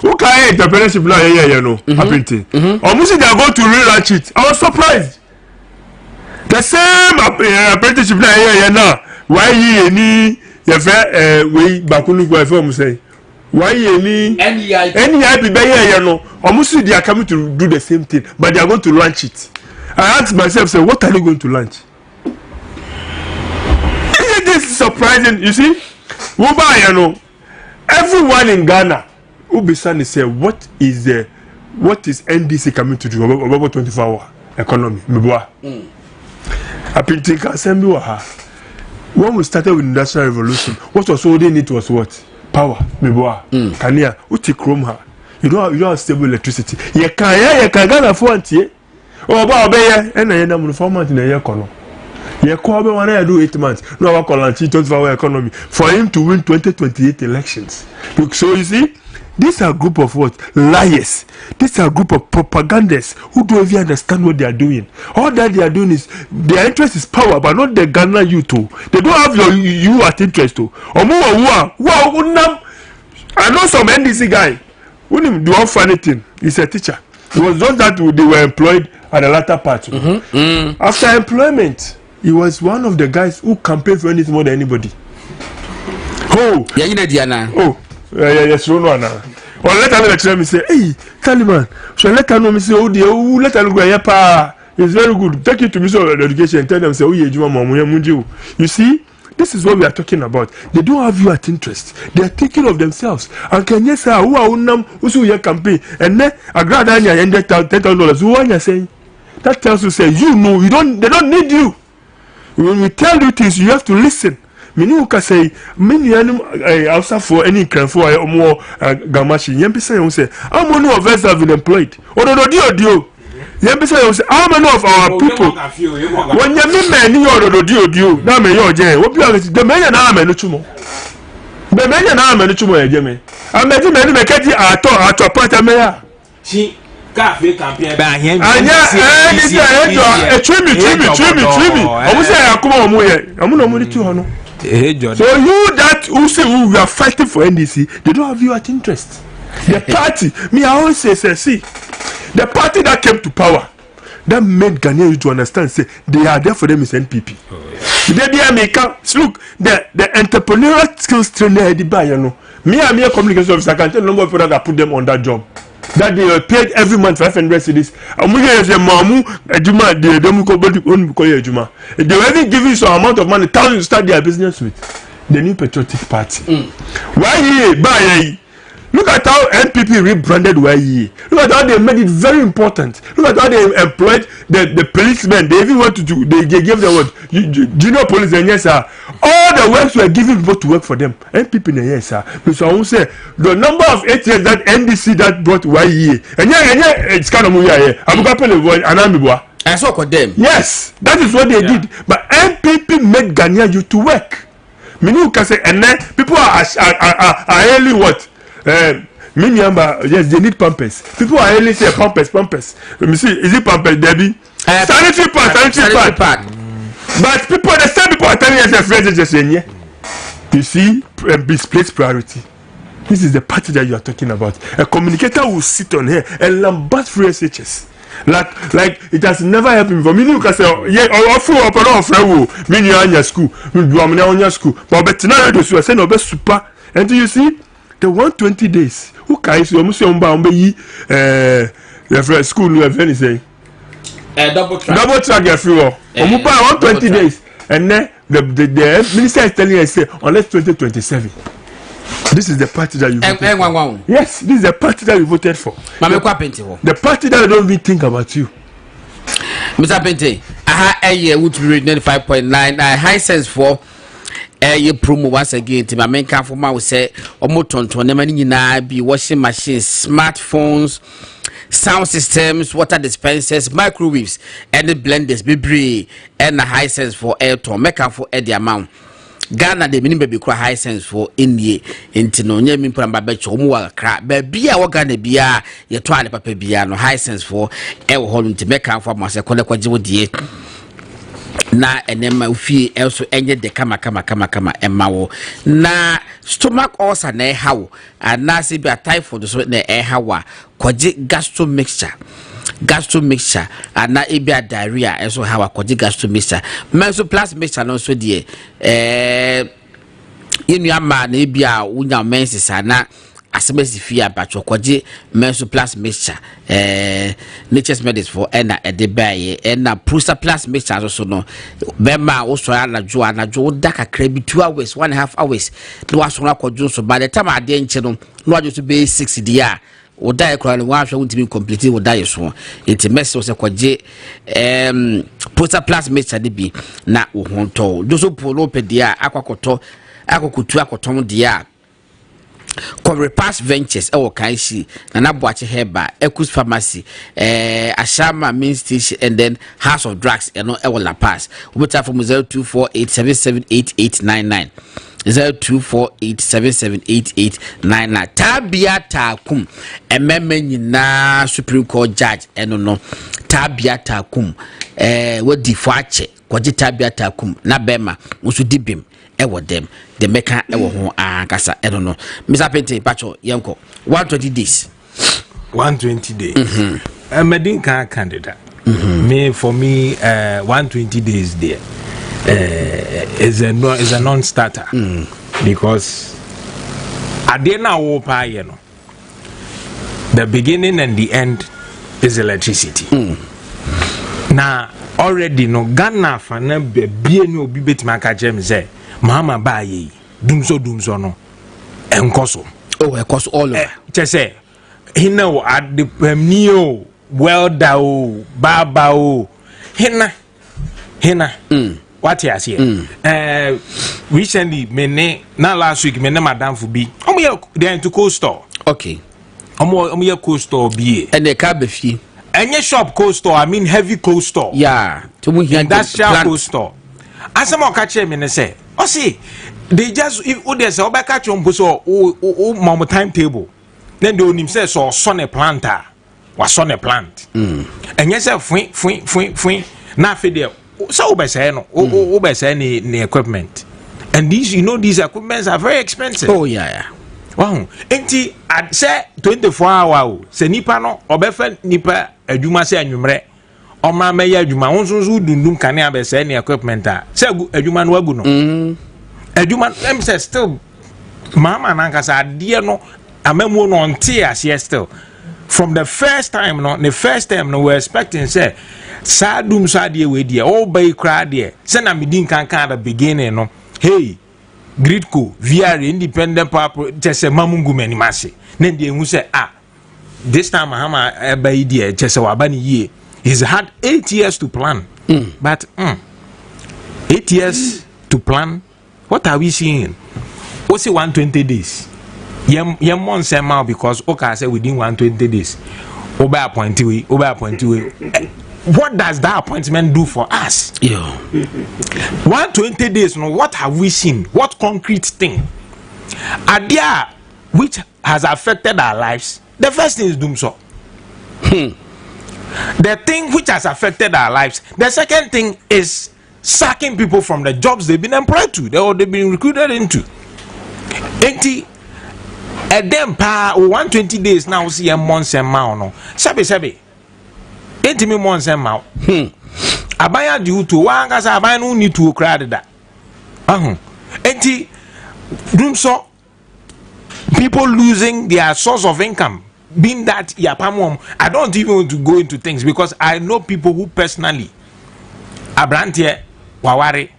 Who can entrepreneurship now you know? Happening. Almost they are going to relaunch it. I was surprised. The same apprenticeship now why ye ni we bakunu go FM say why ye ni any be here no almost they are coming to do the same thing but they are going to launch it. I asked myself, say, what are they going to launch? Isn't this surprising? You see, everyone in Ghana who be saying, say, what is NDC coming to do about 24-hour economy? I been thinking, when we started with Industrial Revolution, what was all they need was what? Power. Kania, uti chrome her. You don't have stable electricity. You can Ghana for it. Oh, but obey, and I am for months in a year. You call me when I do 8 months. No, I call 24-hour economy for him to win 2028 elections. So you see, these are a group of what? Liars. These are a group of propagandists who don't even understand what they are doing. All that they are doing is their interest is power, but not the Ghana youth too. They don't have you at interest too. I know some NDC guy who didn't do funny thing. He's a teacher. It was just that they were employed at the latter part. After employment, he was one of the guys who campaigned for anything more than anybody. Yes, Or let her lecture me say, hey, Taliban, so let her know me say, oh dear, let her go here, it's very good. Take it to Minister of Education and tell them, say, oh, you see, this is what we are talking about. They don't have you at interest. They are thinking of themselves. And can you say, who are your campaign? And then a grad ended $10,000. Who are you saying? That tells you, say, you know, they don't need you. When we tell you things, you have to listen. Meaning, you can say, many also for any crime for a more gamashi. You say, how many of us have been employed? Or how many of our people? When you mean many or do, now may your jay, what the men and arm and chumo. The men and arm and chumo, Jimmy. I met him and make it at a part of mayor. She cafe campaign by him. I trimmy. I was saying, I come on, I'm not money to honor. So you that who say we are fighting for NDC, they don't have you at interest. The party, me I always say, see, the party that came to power, that made Ghanaians to understand, say they are there for them is NPP. They make look the entrepreneurial skills trainer the buy, you know. Me and me a communication officer, I can tell the number of people that put them on that job. That they are paid every month 500 cedis. They were even giving some amount of money, thousands to start their business with. The New Patriotic Party. Why buy? Look at how NPP rebranded YE. Look at how they made it very important. Look at how they employed the policemen. They even went to do, they gave them what? Junior police and yes, sir. All the works were giving people to work for them. NPP and yes, sir. So I will say the number of 8 years that NDC that brought YE. And yeah, it's kind of movie here. I'm going to pay the I saw them. Yes, that is what they did. But NPP made Ghanaian youth to work. Meaning you can say, and then people are only what? Yes, they need pampers. People are only say pampers. Let me see, is it pampers, Debbie? Sanitary pad. But people, the same people are telling us their friends just saying, yeah. You see, misplaced priority. This is the party that you are talking about. A communicator will sit on here and lambast free SHS. Like it has never happened before. Meaning you can say, yeah, offer me in your school, but now you say no best super. And you see, the 120 days, who can you almost say, your school, you have anything? Double track, if you will. 120 days. And then the minister is telling us, unless 2027. This is the party that you voted for. Yes, this is the party that you voted for. The party that don't even think about you. Mr. Pente, I year would be 95.9. High sense for a promo once again. To my main camp for my say, or moton to never be washing machines, smartphones, sound systems, water dispensers, microwaves, and the blenders, be and a high sense for air to make up for the amount. Ghana de minimum be quite high sense for India into no near me put by bet your crap, but be a Ghana bia, your twine papa bia no high sense for air holding to make up for myself. Na enema ufi also enye de kama and mawo na stomach ulcer na how and na se be typhoid so na hawa kwaje gastro mixture and na e be diarrhea also how kwaje gastro mixture menso plus mixture no so de yenu ama na e be a unya menses na asemesi fia bacho kwaje menso plus mixture nature's medicine for ena edebaye ena prusa plus mixture also no bema also anajo daka krebi 2 hours 1.5 hours no waso na kwadwo so by the time ade nche no no wajo to be 6 dia o dai kra no wa hwe untimi complete o dai so it mess so kwaje prusa plus mixture de bi na wo honto do so polo pedia akwakoto akokutu akotom dia Repass Ventures Kanshi Nana Boache Heba Ekus Pharmacy Ashama Main Station and then House of Drugs and no La Paz. We tap from 0248778899 0248778899 Tabia Takum na Supreme Court Judge and no Tabia Takum what defache kwaje Tabia Takum na bema musu dibim ewo dem the meka ewo ho akasa I don't know Mr. Pente pacho yanko 120 days 120 days medin kan candidate me for me 120 days there is a non-starter because at the end of the beginning and the end is electricity now already no Ghana fana be ni obi betima ka jem say mama baye dumso no enkoso enkoso all over say hina wo at the pamnio welda o baba o hina what you say recently me na last week me na madam for bi they into cold store okay omo cold store bi and the car be fi any shop cold store I mean heavy cold store yeah to me industrial cold store asema ka che me say o see they just if there's a obeka chombo so o mom timetable then they onim say so son a planter was son a plant and yes fui na fe there so obese no obese ni equipment and these these equipments are very expensive. Oh yeah wow enti at say 24 hour se nipa no obefa nipa adwuma se anwumre o ma me ya adwuma wonso dundum kane abese ni equipment a se adwuma no agu no adwuma em say still mama nankasa ade no amamu no nte ase still from the first time no we're expecting say sadum sadie we dia all by crowd there say na medin kan at the beginning no hey Gridco VR independent power just a mamungu mani mase then they who say this time Mahama by idea just a wabani year he's had 8 years to plan but 8 years to plan what are we seeing what's 120 days yem one sema because okay say within 120 days over appointee what does that appointment do for us? 120 days no what have we seen? What concrete thing are there which has affected our lives? The first thing is Dumso. The thing which has affected our lives. The second thing is sacking people from the jobs they've been employed to or they've been recruited into. 80 and then 120 days now see a month and no. Sabi. Enti me mo nsem ma abaya di uto wa ngasa abaya no ni to crowd da enti dum so people losing their source of income. Being that yapamom, I don't even want to go into things because I know people who personally abrantie waware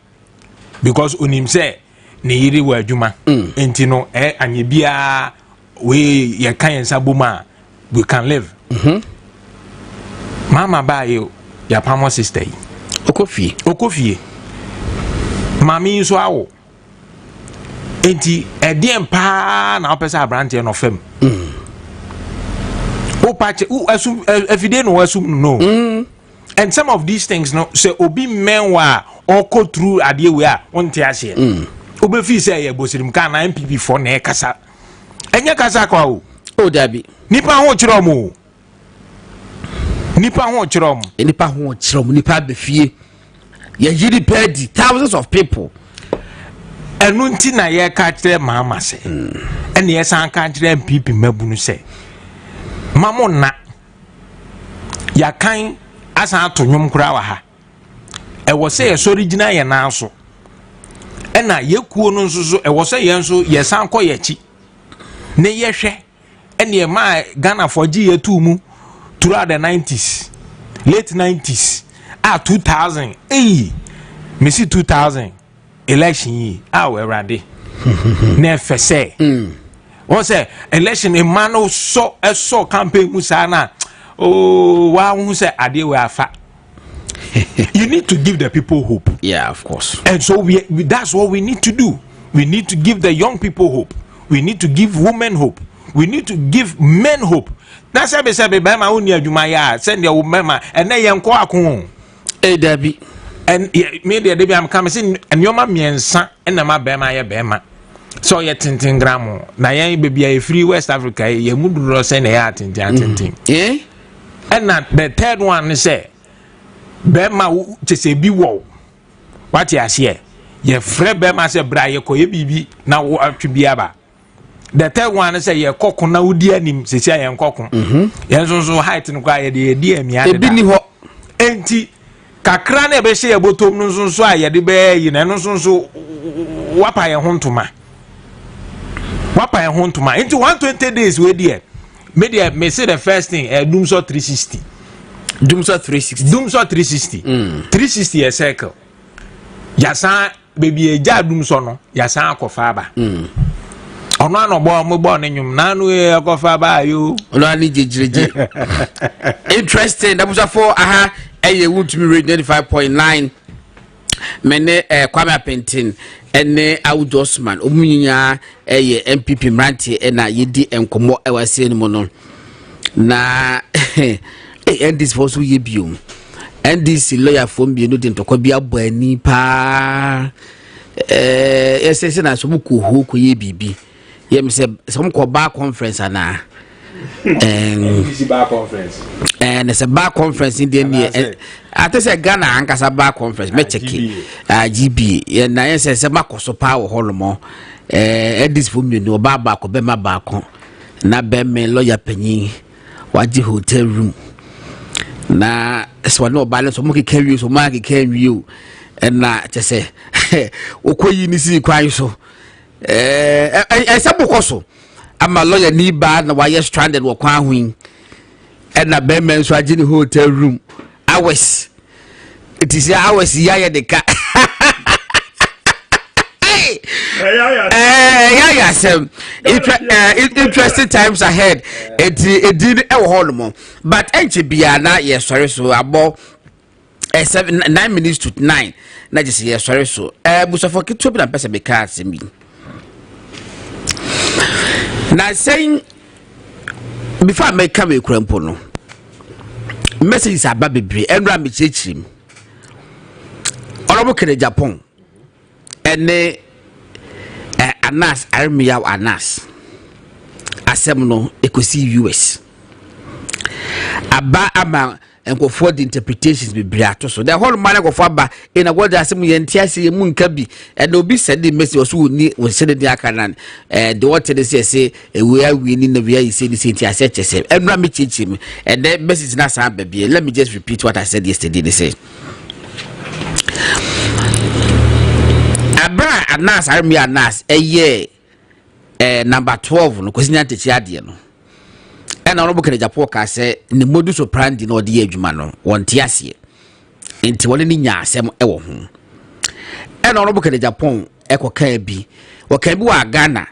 because unim say ne yiri wa adwuma enti no anye bia we ye kan sabuma we can live. Mama ba yo yapamo sister yi okofie mami nso awo enti edien pa na opesa abrantie no fam opache asum everyday no asum no and some of these things no say obi menwa or go through ade we a wonte ase obi fi say ye bosirim ka na MPP for na kasa enye kasa kwa o dabi nipa ho kiro mo nipa nipa be fie ye yiri pedi thousands of people enu nti na ye ka kire mama se ene ye san ka kire MPP mabunu se mamona ya kan asa atonyom kura wa ha e wo se ye original ye na so ena ye kuo no nso so e wo se ye nso ye san kɔ ye chi ne ye hwɛ ene ye ma Ghana for gi ye tu mu throughout the 90s late 90s 2000 me see 2000 election yi we ready na fese wọ́n say election a man so campaign musana wa who say ade we afa. You need to give the people hope. Yeah, of course. And so we that's what we need to do. We need to give the young people hope. We need to give women hope. We need to give men hope. Na sebe bema uni adwuma ya send your woman and na yenko akon. Dabi. And me the day am come say anyoma miensa na ma bema ya bema. So ye tintin gramo na yen baby a free West Africa ye muduro say na ya tintin. And the third one say bema chese bi wo what ya share ye frɛ bema say bra ye koye bibi na wo atwe aba. The third one say ye kokon na wudi anim se sia ye kokon ye so height no kwa ye de di amia de. Ebi ni ho enti kakra na be hye ye botom no so a ye de be yi na no so wapa ye hontoma into 120 days we there me say the first thing Doomso 360 360 a circle yasan baby eja Doomso no yasan akofa ba ono anobo mo bo ne nyum na no akofa ba yo ono ani jejeje interesting that was for eye would me rate 95.9 mene Kwame Apentin ene Audosman omunya MPP mranti na yedi enkomo ewase ni mo no na and this was we biom and this lawyer from bi no de ntokwa bi abani pa ese na so muko ho ko ye bibi ye me se some ko bar conference ana NDC bar conference and it's a bar conference in the I think say Ghana ankasa bar conference me check GB ye na ye se makoso power holomo this for me no ba ko be ma ba ko na be me lawyer panyin waji hotel room na so no balance so mo ke carry so ma ke carry you and na te say okoyi ni si kwan so sabokoso ama lawyer ni ba na why stranded wo kwan hwin and na be men so agi ni hotel room hours it is hours ya de ka interesting times ahead. It did a whole more, but enche bia na yes sorry so about 9 minutes to 9. Na just yes sorry so. Busafo kitu na pesa be card me. Na saying before I make come ekrampo no. Messages aba bebre enra me chechirim. Orobo kere Japan. Ene Anas Armiya Anas asem no ekosi US aba ama enkofo the interpretations be briato so the whole man go for aba in a word asem ye ntiase mu nka bi and obi said the message so ni we said the akanan the what they say we are winning the we say this ntiase chese enra me chichim and the message na sa baby let me just repeat what I said yesterday. They say Abra Anas Army Anas number 12 no kwesinya techi ade no ena ono bukere Japan ka se ne modus operandi no de adwuma no wonte ase enti wole ni nya asem ewo ho ena ono bukere Japan ekoka bi woka bi wa Ghana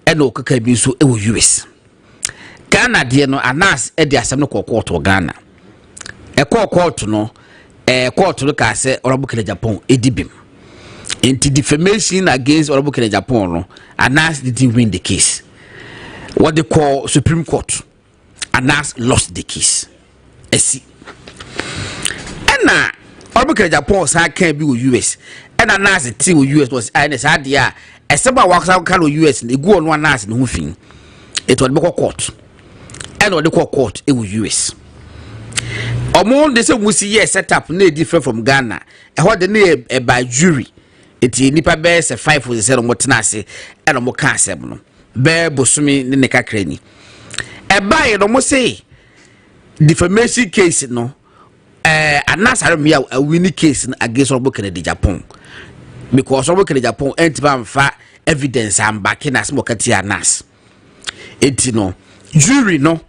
ena okaka bi so ewo US Ghana de no anas e de asem no kokko Ghana court no court no ka se ono bukere Japan edibim enti defamation against ono bukere Japan no anas didn't win the case what they call Supreme Court. Anas lost the case. Esi. Ena Orbukere Japan sa can be with US. And Anas the team with US was NS idea. Eseba works out can US and go on one Anas in Hufin. It was the court. And what they call court it was US. Among the same we see set up no different from Ghana. And what the name by jury. It nipa best 5 for the set on what Nasi and a more castle. Bear Bosumi Neka Crani. A buy no mo say defamation case no Anas Asare-Bediako a winning case against Orbukere Japan because Orbukere Japan ain't ban fa evidence and backing as mo kati Anas enti no jury no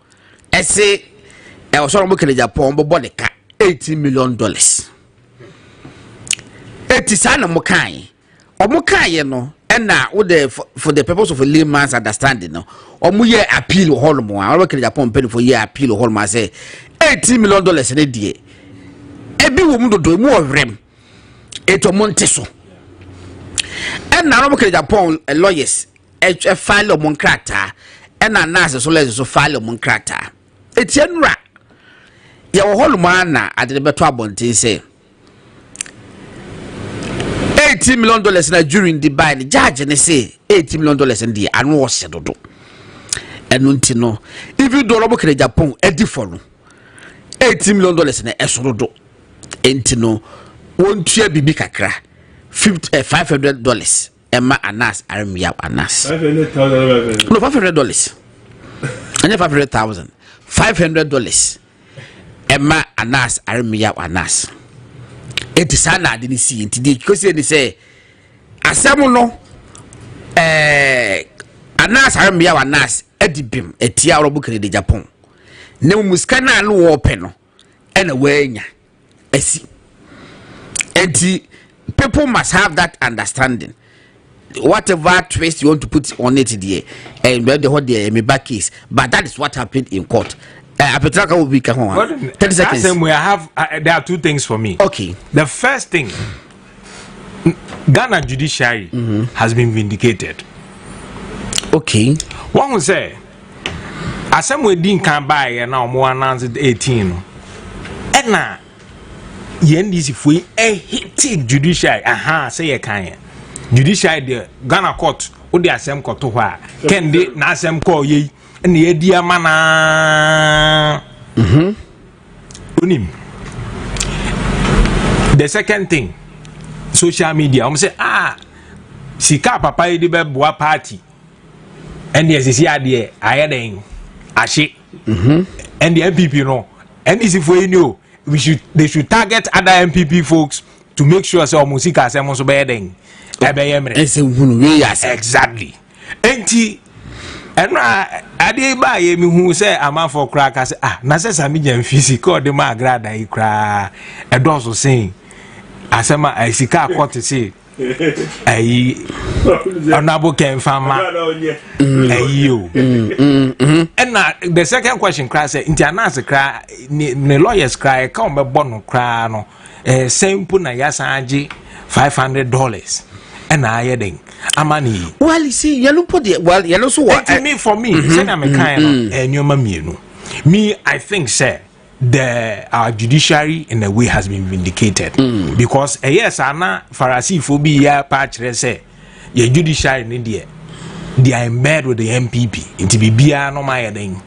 I say e was Orbukere Japan bo body ka $18 million eti sana mo kan no and now for the purpose of a layman's understanding no omu ye appeal holmo Orbukere Japan penny for year appeal holmo say $18 million in a day ebi wo mu do mu orem eto monte so and now Orbukere Japan lawyers file on krata and na nurse so let's so file on krata etienra ye wo holmo na ade beto abonte say $18 million na during the buy the judge and say $18 million in the annual sedodo enunti no even though Orbukere Japan edi for no $18 million na esododo enti no won tua bibi kakra $500 emma Anas Asare-Bediako Anas $500 no $500 and $500,000 $500 emma Anas Asare-Bediako Anas eti sana ade ni si enti de because they say asem no Anas Asare-Bediako Anas edibim etia Orbukere Japan ne muska na no wo pe no ena wanya esi enti people must have that understanding whatever twist you want to put on it there and the whole me back case but that is what happened in court. Apetraka will be 30 seconds. There are two things for me. Okay. The first thing, Ghana judiciary has been vindicated. Okay. One will say, as some we didn't come by and now more announced 18. And now, if we hit judiciary, say a kind. Judiciary, the Ghana court, would the same court to where can they na same call ye. And the idea mana unim. The second thing, social media. I'm say sika papa yi de be boa party. And the SCC idea ayedeng ashi. And the MPP no. And if we know they should target other MPP folks to make sure say musika say mo so be yedeng. Exactly. Enti and I buy me who say I'm out for crack. I say, na say Samijan physical the ma grada I cry. A dozo saying, I say, I see car what to say. I honorable can farmer. You. And the second question cry say, Indiana's cry, the lawyers cry, come by bono cry, no, same puna yasanji $500. And I adding amani. Well, you see, you put it. Well, you know, so what? For me, say I'm a kind and your mammy. Me, I think, sir, our judiciary in a way has been vindicated because yes, Anna Farasi phobia patch say your judiciary in India, they are in bed with the MPP. Into BBA no my thing.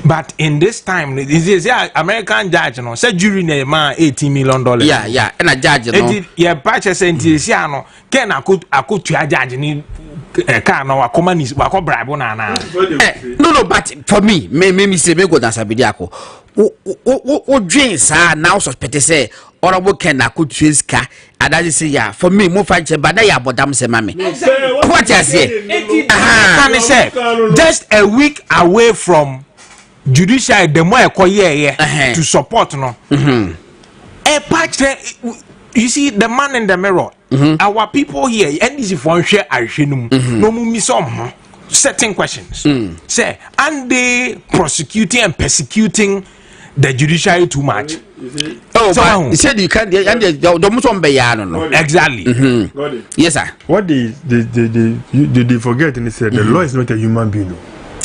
But in this time, this is American judge, you know, said jury name $18 million. Yeah, and a judge, you know, yeah, purchase and Tiziano, can I could judge in a car no a communist, Wako Brabona. No, but for me say, me go Asare-Bediako. What dreams are now suspected say, or a can I could choose car adaji say yeah for me mo fa che bada ya bodam se mame what you say can say just a week away from judicial the more to support no a patch you see the man in the mirror our people here and this for share no me some certain questions say and they prosecuting and persecuting the judiciary too much. Oh, so he said you can't. Exactly. Yes, sir. What they forget and they said the law is not a human being.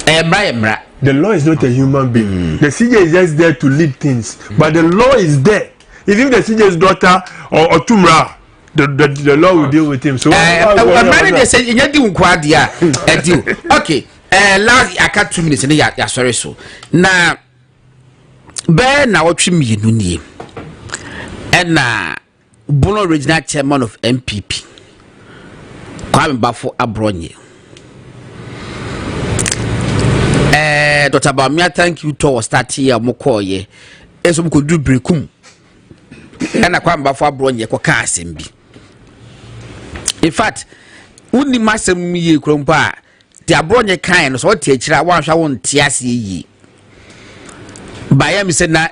The law is not a human being. The CJ is just there to lead things, but the law is there. Even the CJ's daughter or Tumra, the law will deal with him. So, okay. Last I got 2 minutes and yeah, sorry. So now. Bear na watch me no and na Bono regional chairman of MPP Kwame Bafo Abronye Dr. Bamia thank you to start here mokoye eso mko do brekum and Kwame Bafo Abronye ko ka asem bi in fact uni masem mi krompa the Abronye kan no so te akira wan hwa won te ase yi Bayam said na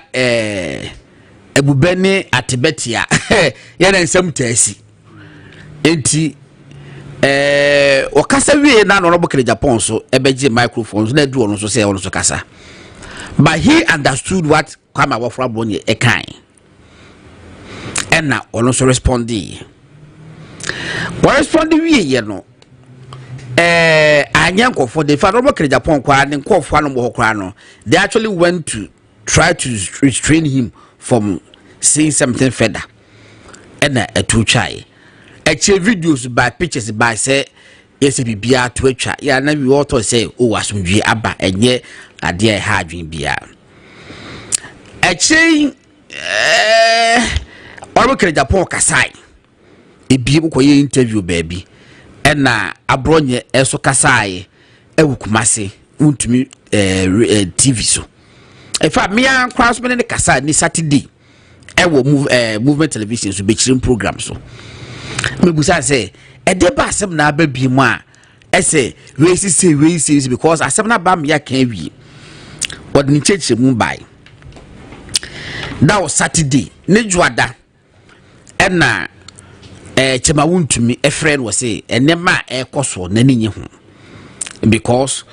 ebubene atebetia ya na nsem taasi enti okasa wie na no bokere Japan so ebeje microphones na du ono so say ono so kasa but he understood what Kwame Bafo Abronye ekan and na ono so responding wie ye no anyanko for the father bokere Japan kwa ne nkofo anu mo hokra no they actually went to try to restrain him from saying something further. And a two chai. Actually, videos by pictures by say, yes, it be beer to a chat. Yeah, and we also say, oh, as we abba, and yet, a dear having beer. Actually, Oracle Japan Kasai. A beautiful interview, baby. And now, Abronye, Eso Kasai, Ewukumase, Untumi TV so. In fact, me and Crossman in the Casa ni Saturday. I will movement television to be program so. Me busa say, e de ba asem na ba bi mu a. I say, we see because asem na ba me ya kan wi. What ni church mu by. That was Saturday. Ne juada. And na chema wuntumi a friend was say, enema e koso na ni nye ho. Because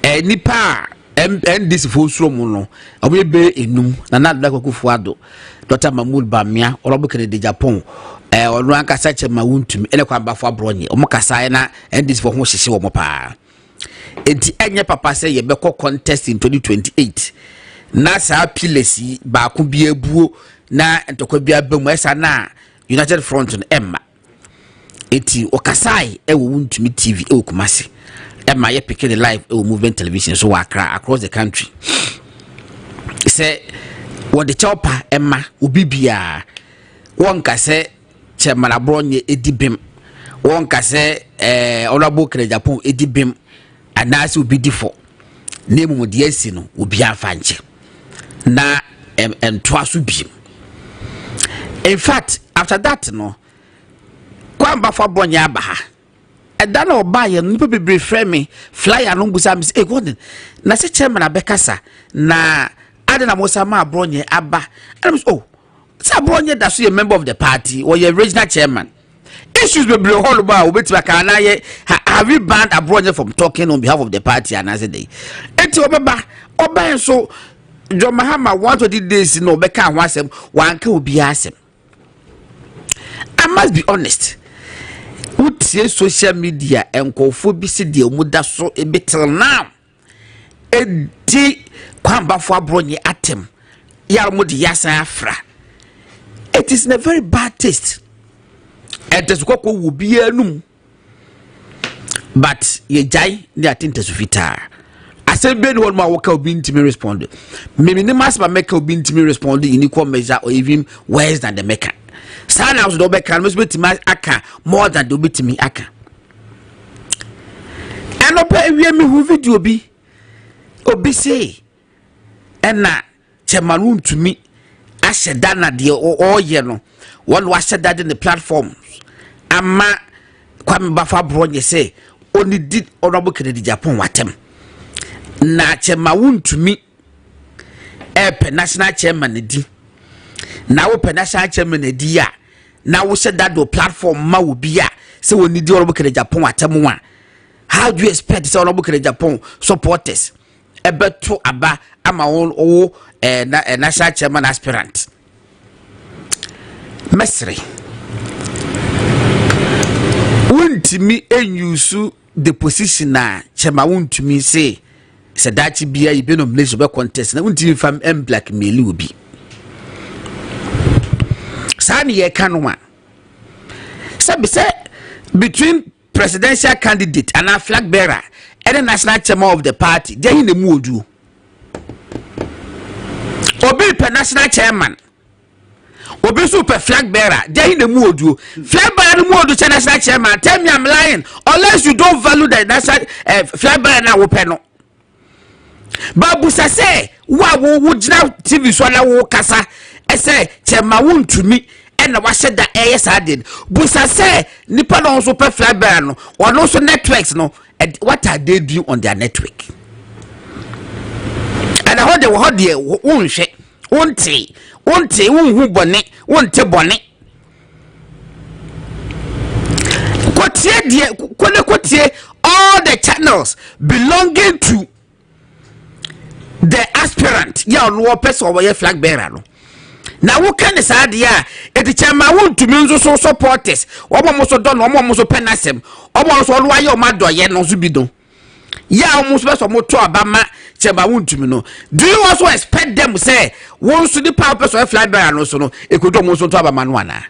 nipa and this full no we be enum na na da kwakufu ado Dr. Mahmoud Bamia orobukere de Japan onu anka sache mawuntumi ene kwa Bafo Abronye omukasa na and this for ho hyehye wo pa enti enye papa say ye be contest in 2028 na sa pilesi ba ko bi abuo na entokwa bi abamu esa na United Front no emma enti okasai e wo wuntumi TV e okumase Emma ye picking the live movement television so across the country. Say what the chopper Emma ubibia one ka say Chairman Abronye edibim one ka say honorable Japan edibim anase ubi difo name mu de asi no obi afanche na twaso bi. In fact after that no Kwame Bafo Abronye abaha that no buy and people be frame flyer no busa me say God na se chairman abekasa na adena mosama Abronye aba and oh say Abronye that so a member of the party or your regional chairman issues be blow all about obetima kana ye have you banned Abronye from talking on behalf of the party and as a day enti oba so John Mahama 120 days no beka ho asem wanka obi asem. I must be honest. Utie social media enkofo bi se de omuda so ebetel now edi Kwame Bafo Abronye atem yarmo de yasan afra. It is in a very bad taste and tesukoko wo bia num but ye jai ne atinte sufita asem be no ma woka obi ntimi respond me mas ma make obi ntimi respond in equal measure or even worse than the maker. Sana was do be kan must be aka more than do be me aka. And oba we me hu video bi obi say and na chairman to me sheda na de oye no one wa sheda in the platforms ama kwame bafa bronye say only did honorable Kennedy Japan watem na chema wuntumi national chairman di na wo national chairman di ya na wo sheda do platform ma wo bia say oni di honorable Kennedy Japan watem wa. How do you expect say honorable Kennedy Japan supporters ebeto aba ama wo national chairman aspirant mesri wuntimi enyusu the position na chema wuntimi say Sadachi bia ibe nomination be contest na wuntimi fam blackmail obi sani ye kanwa sabi say between presidential candidate and a flag bearer and the national chairman of the party they in the mood obi per national chairman obi super flag bearer they in the mood flag bearer mood national chairman tell me I'm lying unless you don't value the national flag bearer na open no babu say wa wo jina TV so na wo kasa say chairman won me and I said that yes I did busa say nipa no so per flag bearer no or no so networks no and what are they doing on their network and how they won hwe wonte wonhu bone wonte bone kotie all the channels belonging to the aspirant ya no person over flag bearer no na wo kan say dia eti chama wontumi nso so supporters omo so don omo so penasem omo so lo aye o madoye no so bidon ya omo so so moto abama chama wontumi no do you also expect them say won so the power person fly bearer no so no ekodo omo so to abama no ana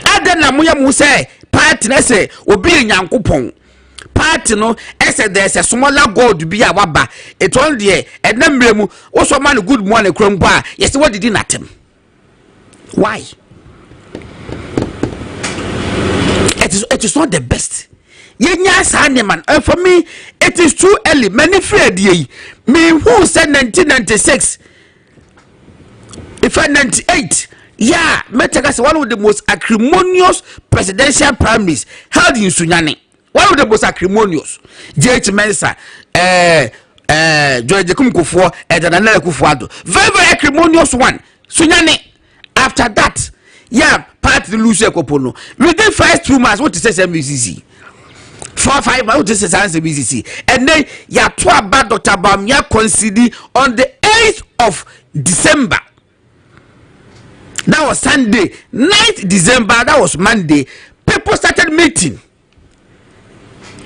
adena mo ya mo say party na say obi nyankopon party no ese there's a smaller gold bi a waba it on there and namremu wo so man good morning krompo a yes what did natem why it is not the best yenya sane man for me it is too early many feared ye me who said 1996 if I 98 yeah Metaka one of the most acrimonious presidential primaries held in Sunyani. One of the most acrimonious, J.H. Mensa, George Kumkufo, and another Kufuado. Very, very acrimonious one. Sunyani. After that, yeah, party lose Kopono. Within first 2 months, what is MBCC? 4 or 5 months, what is MBCC? And then, yeah, bad Dr. Bamia conceded on the 8th of December. That was Sunday. 9th December, that was Monday. People started meeting.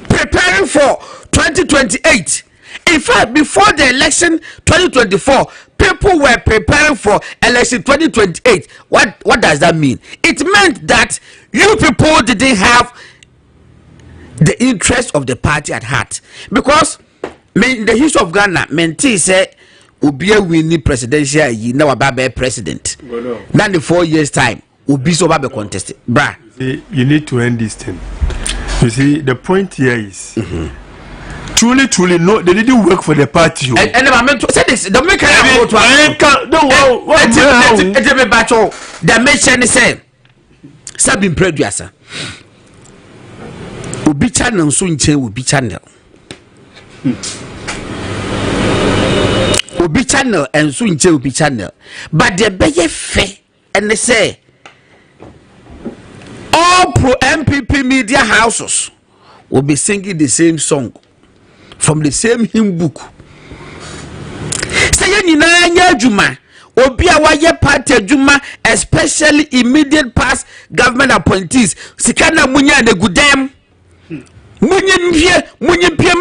Preparing for 2028. In fact, before the election 2024, people were preparing for election 2028. What does that mean? It meant that you people didn't have the interest of the party at heart. Because in the history of Ghana, Menti said, Ubia winning presidential ye now about president. 94 years time, Ubi so babe contested. Bra. You need to end this thing. You see, the point here is truly, no, they didn't work for the party. And I meant to say this. The maker the mention say, Sabin producer. Ubi channel soon change will be channel. Ubi channel and soon change will be channel. But the beye fair and they say. All pro MPP media houses will be singing the same song from the same hymn book. Say ni na nya adwuma obi a waye party adwuma especially immediate past government appointees sika na munya na gudem munye pie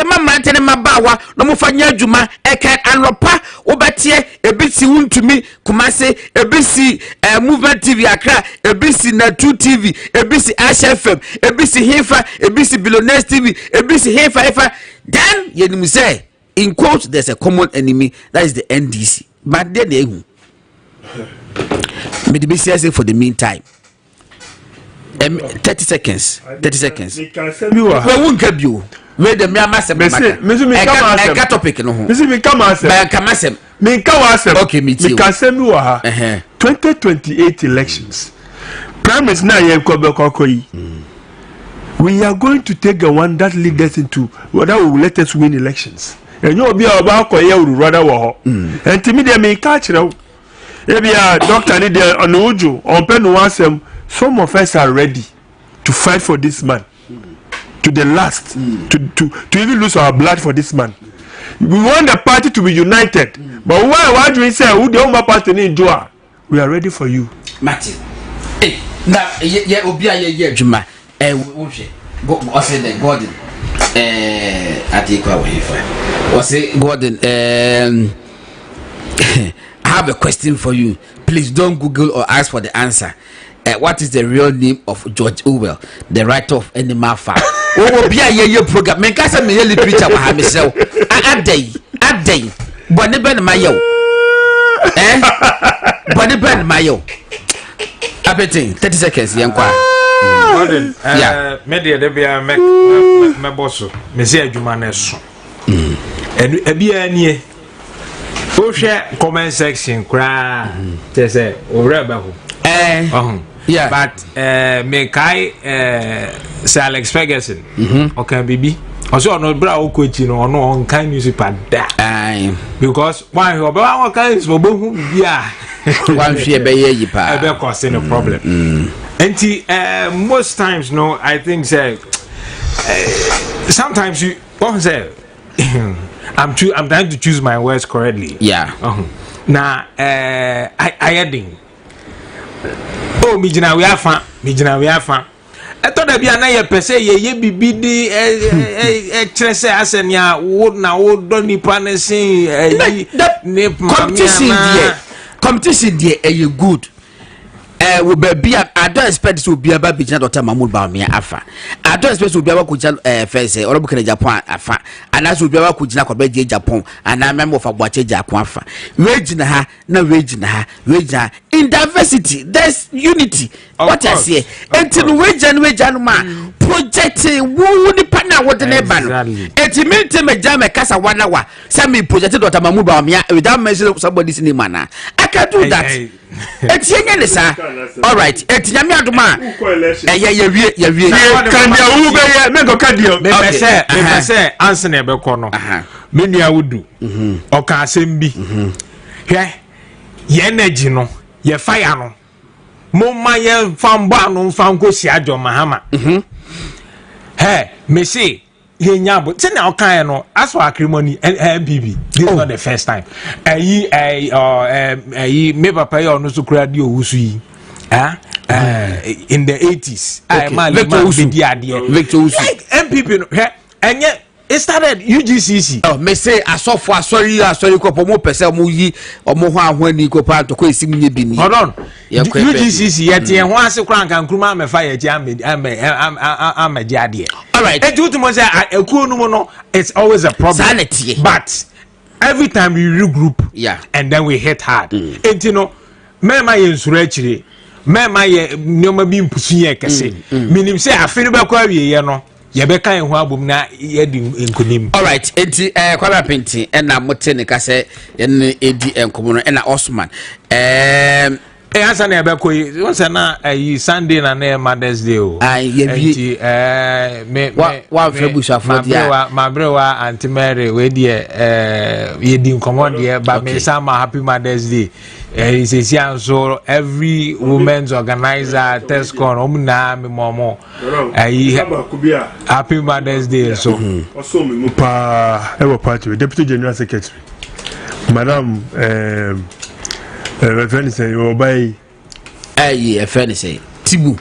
mamrante ne mabawa no mo fanya adwuma eka anropa obetie ebisi wuntumi kumase ebisi movement TV Accra ebisi na 2 TV ebisi HFM ebisi Hefa ebisi Billionaires TV ebisi Hefa then yenim say in quotes there's a common enemy that is the NDC but then they me the BCS for the meantime 30 seconds. We won't get you. Wait the me amasem. I got topic no ho. Me come asem. Ba kamasem. Me come asem. Okay, me too. Me can send you ha. 2028 elections. Prime Minister na yen ko be kokoyi. We are going to take the one that leads us into that will let us win elections. And you be about koye uru rather wo. And to me they me catch now. Ebia doctor need on uju on pen wasem. Some of us are ready to fight for this man to the last, to even lose our blood for this man. We want the party to be united, but why do we say who the Oma party need do? We are ready for you, Martin. Hey, now obia juma. Go say the Gordon. I take away for. Say Gordon. I have a question for you. Please don't Google or ask for the answer. What is the real name of George Orwell, the writer of Animal Farm? Oh, be a year program. Me kasa me literature wa myself. A day. Boni ben mayo. Boni ben mayo. Abeting 30 seconds yankwa. Yeah. Media de bia me bosso. Me say adwuma na so. E bia nie. O share comment section kra. Te say o reba ho. Yeah, but me kai Sir Alex Ferguson. Okay, baby. Also, no bra o coach no no on kind newspaper da. Because why you about kind so bohu bia. One share be ye pa. Be cause no problem. And most times no, I think say sometimes you what say I'm trying to choose my words correctly. Yeah. Now I adding. Oh, me jina we afa. I thought that be na ye pese ye bibi di kire se asenia wo na wo do nipa na sin ne competition there are good. We be I don't expect to be about Bijana Dr. Mahmoud Bawumia afa. I don't expect to be about Kujana first or Bukene Japan afa. And as we be about Kujana Kobe Japan and I remember for Boache Jakwafa. Waging her, no waging her, in diversity, there's unity. What I say, until wajan man projecting woo the partner what the neighbor. It meant me jam casa 1 hour. Sami projected Dr. Mahmoud Bawumia without mentioning somebody's name. I can do that. It's young, sir. All right. It's Yamiaduma. Me say answer ne be kono. Me nua wodu. O ka asem bi. Hwe ye energy no, ye fire no. Mo ma ye fambo anu famko si ajo mahama. Hey, me say ye nyabo. Say na o kan no, as for acrimony MPP. This is not the first time. Me papa ye onu so kura di owusu yi. In the 80s, Victor MPP and it started UGCC. Oh, me say I saw for sorry ko mo pese mo yi omo ho ahwani ko pa to ko esim nye bi ni. Hold on. UGCC yet en ho ase kran kan kruma me fa ye ti am di ade. All right. E do to mo say ekuo no mo no it's always a problem. Sanity. But every time we regroup, and then we hit hard. And you know, me ma ye nsuru akire. Mema ye nyoma bi mpusu ye kese minim say afiri be kwa wiye no ye be kan ho abom na ye di enkonim. All right, enti kwaba penti na mote ne ka se ye edi enkomo no na Osman answer na be koyi won na Sunday na Mother's Day o enti me wa febusa for dia ma brewa Auntie Mary we die ye di enkomo de ba me sama happy Mother's Day. He says, so every women's organizer, Tescon, Omna, Momo, Happy Mother's Day. So, also, ever party, Deputy General Secretary, Madam, Fenison, you will buy a Fenison, Tibu,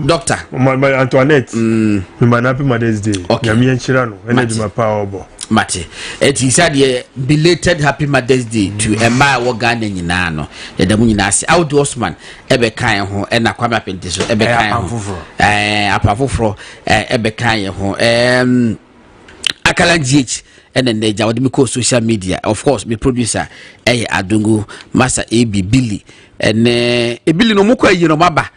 Doctor, my Antoinette, my Happy Mother's Day, Yamian Chirano, and my power. Mate, it is said ye belated Happy Mother's Day to a mile or Ghana in Nano, the Munasi out Osman, Ebekai ho, and Aquama Pentis, Ebekai Apafro, Ebekai ho, Akalan GH, and then they Jawadimiko social media, of course, my producer, Adungu, Master AB Billy, and a Billy no Muko, you know, Maba.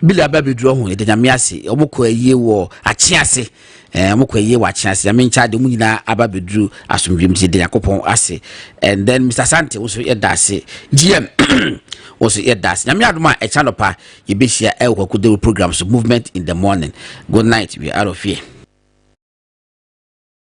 bili ababeduro ho de nyame ase omukọ aye wo ache ase omukọ aye wo ache ase nyame ncha de mu nyina ababeduro asomdwem ti de yakopon ase and then Mr. Sante also yedase GM also yedase nyame adoma e chanopa ye be share e kwakude program so movement in the morning. Good night, we are out of here.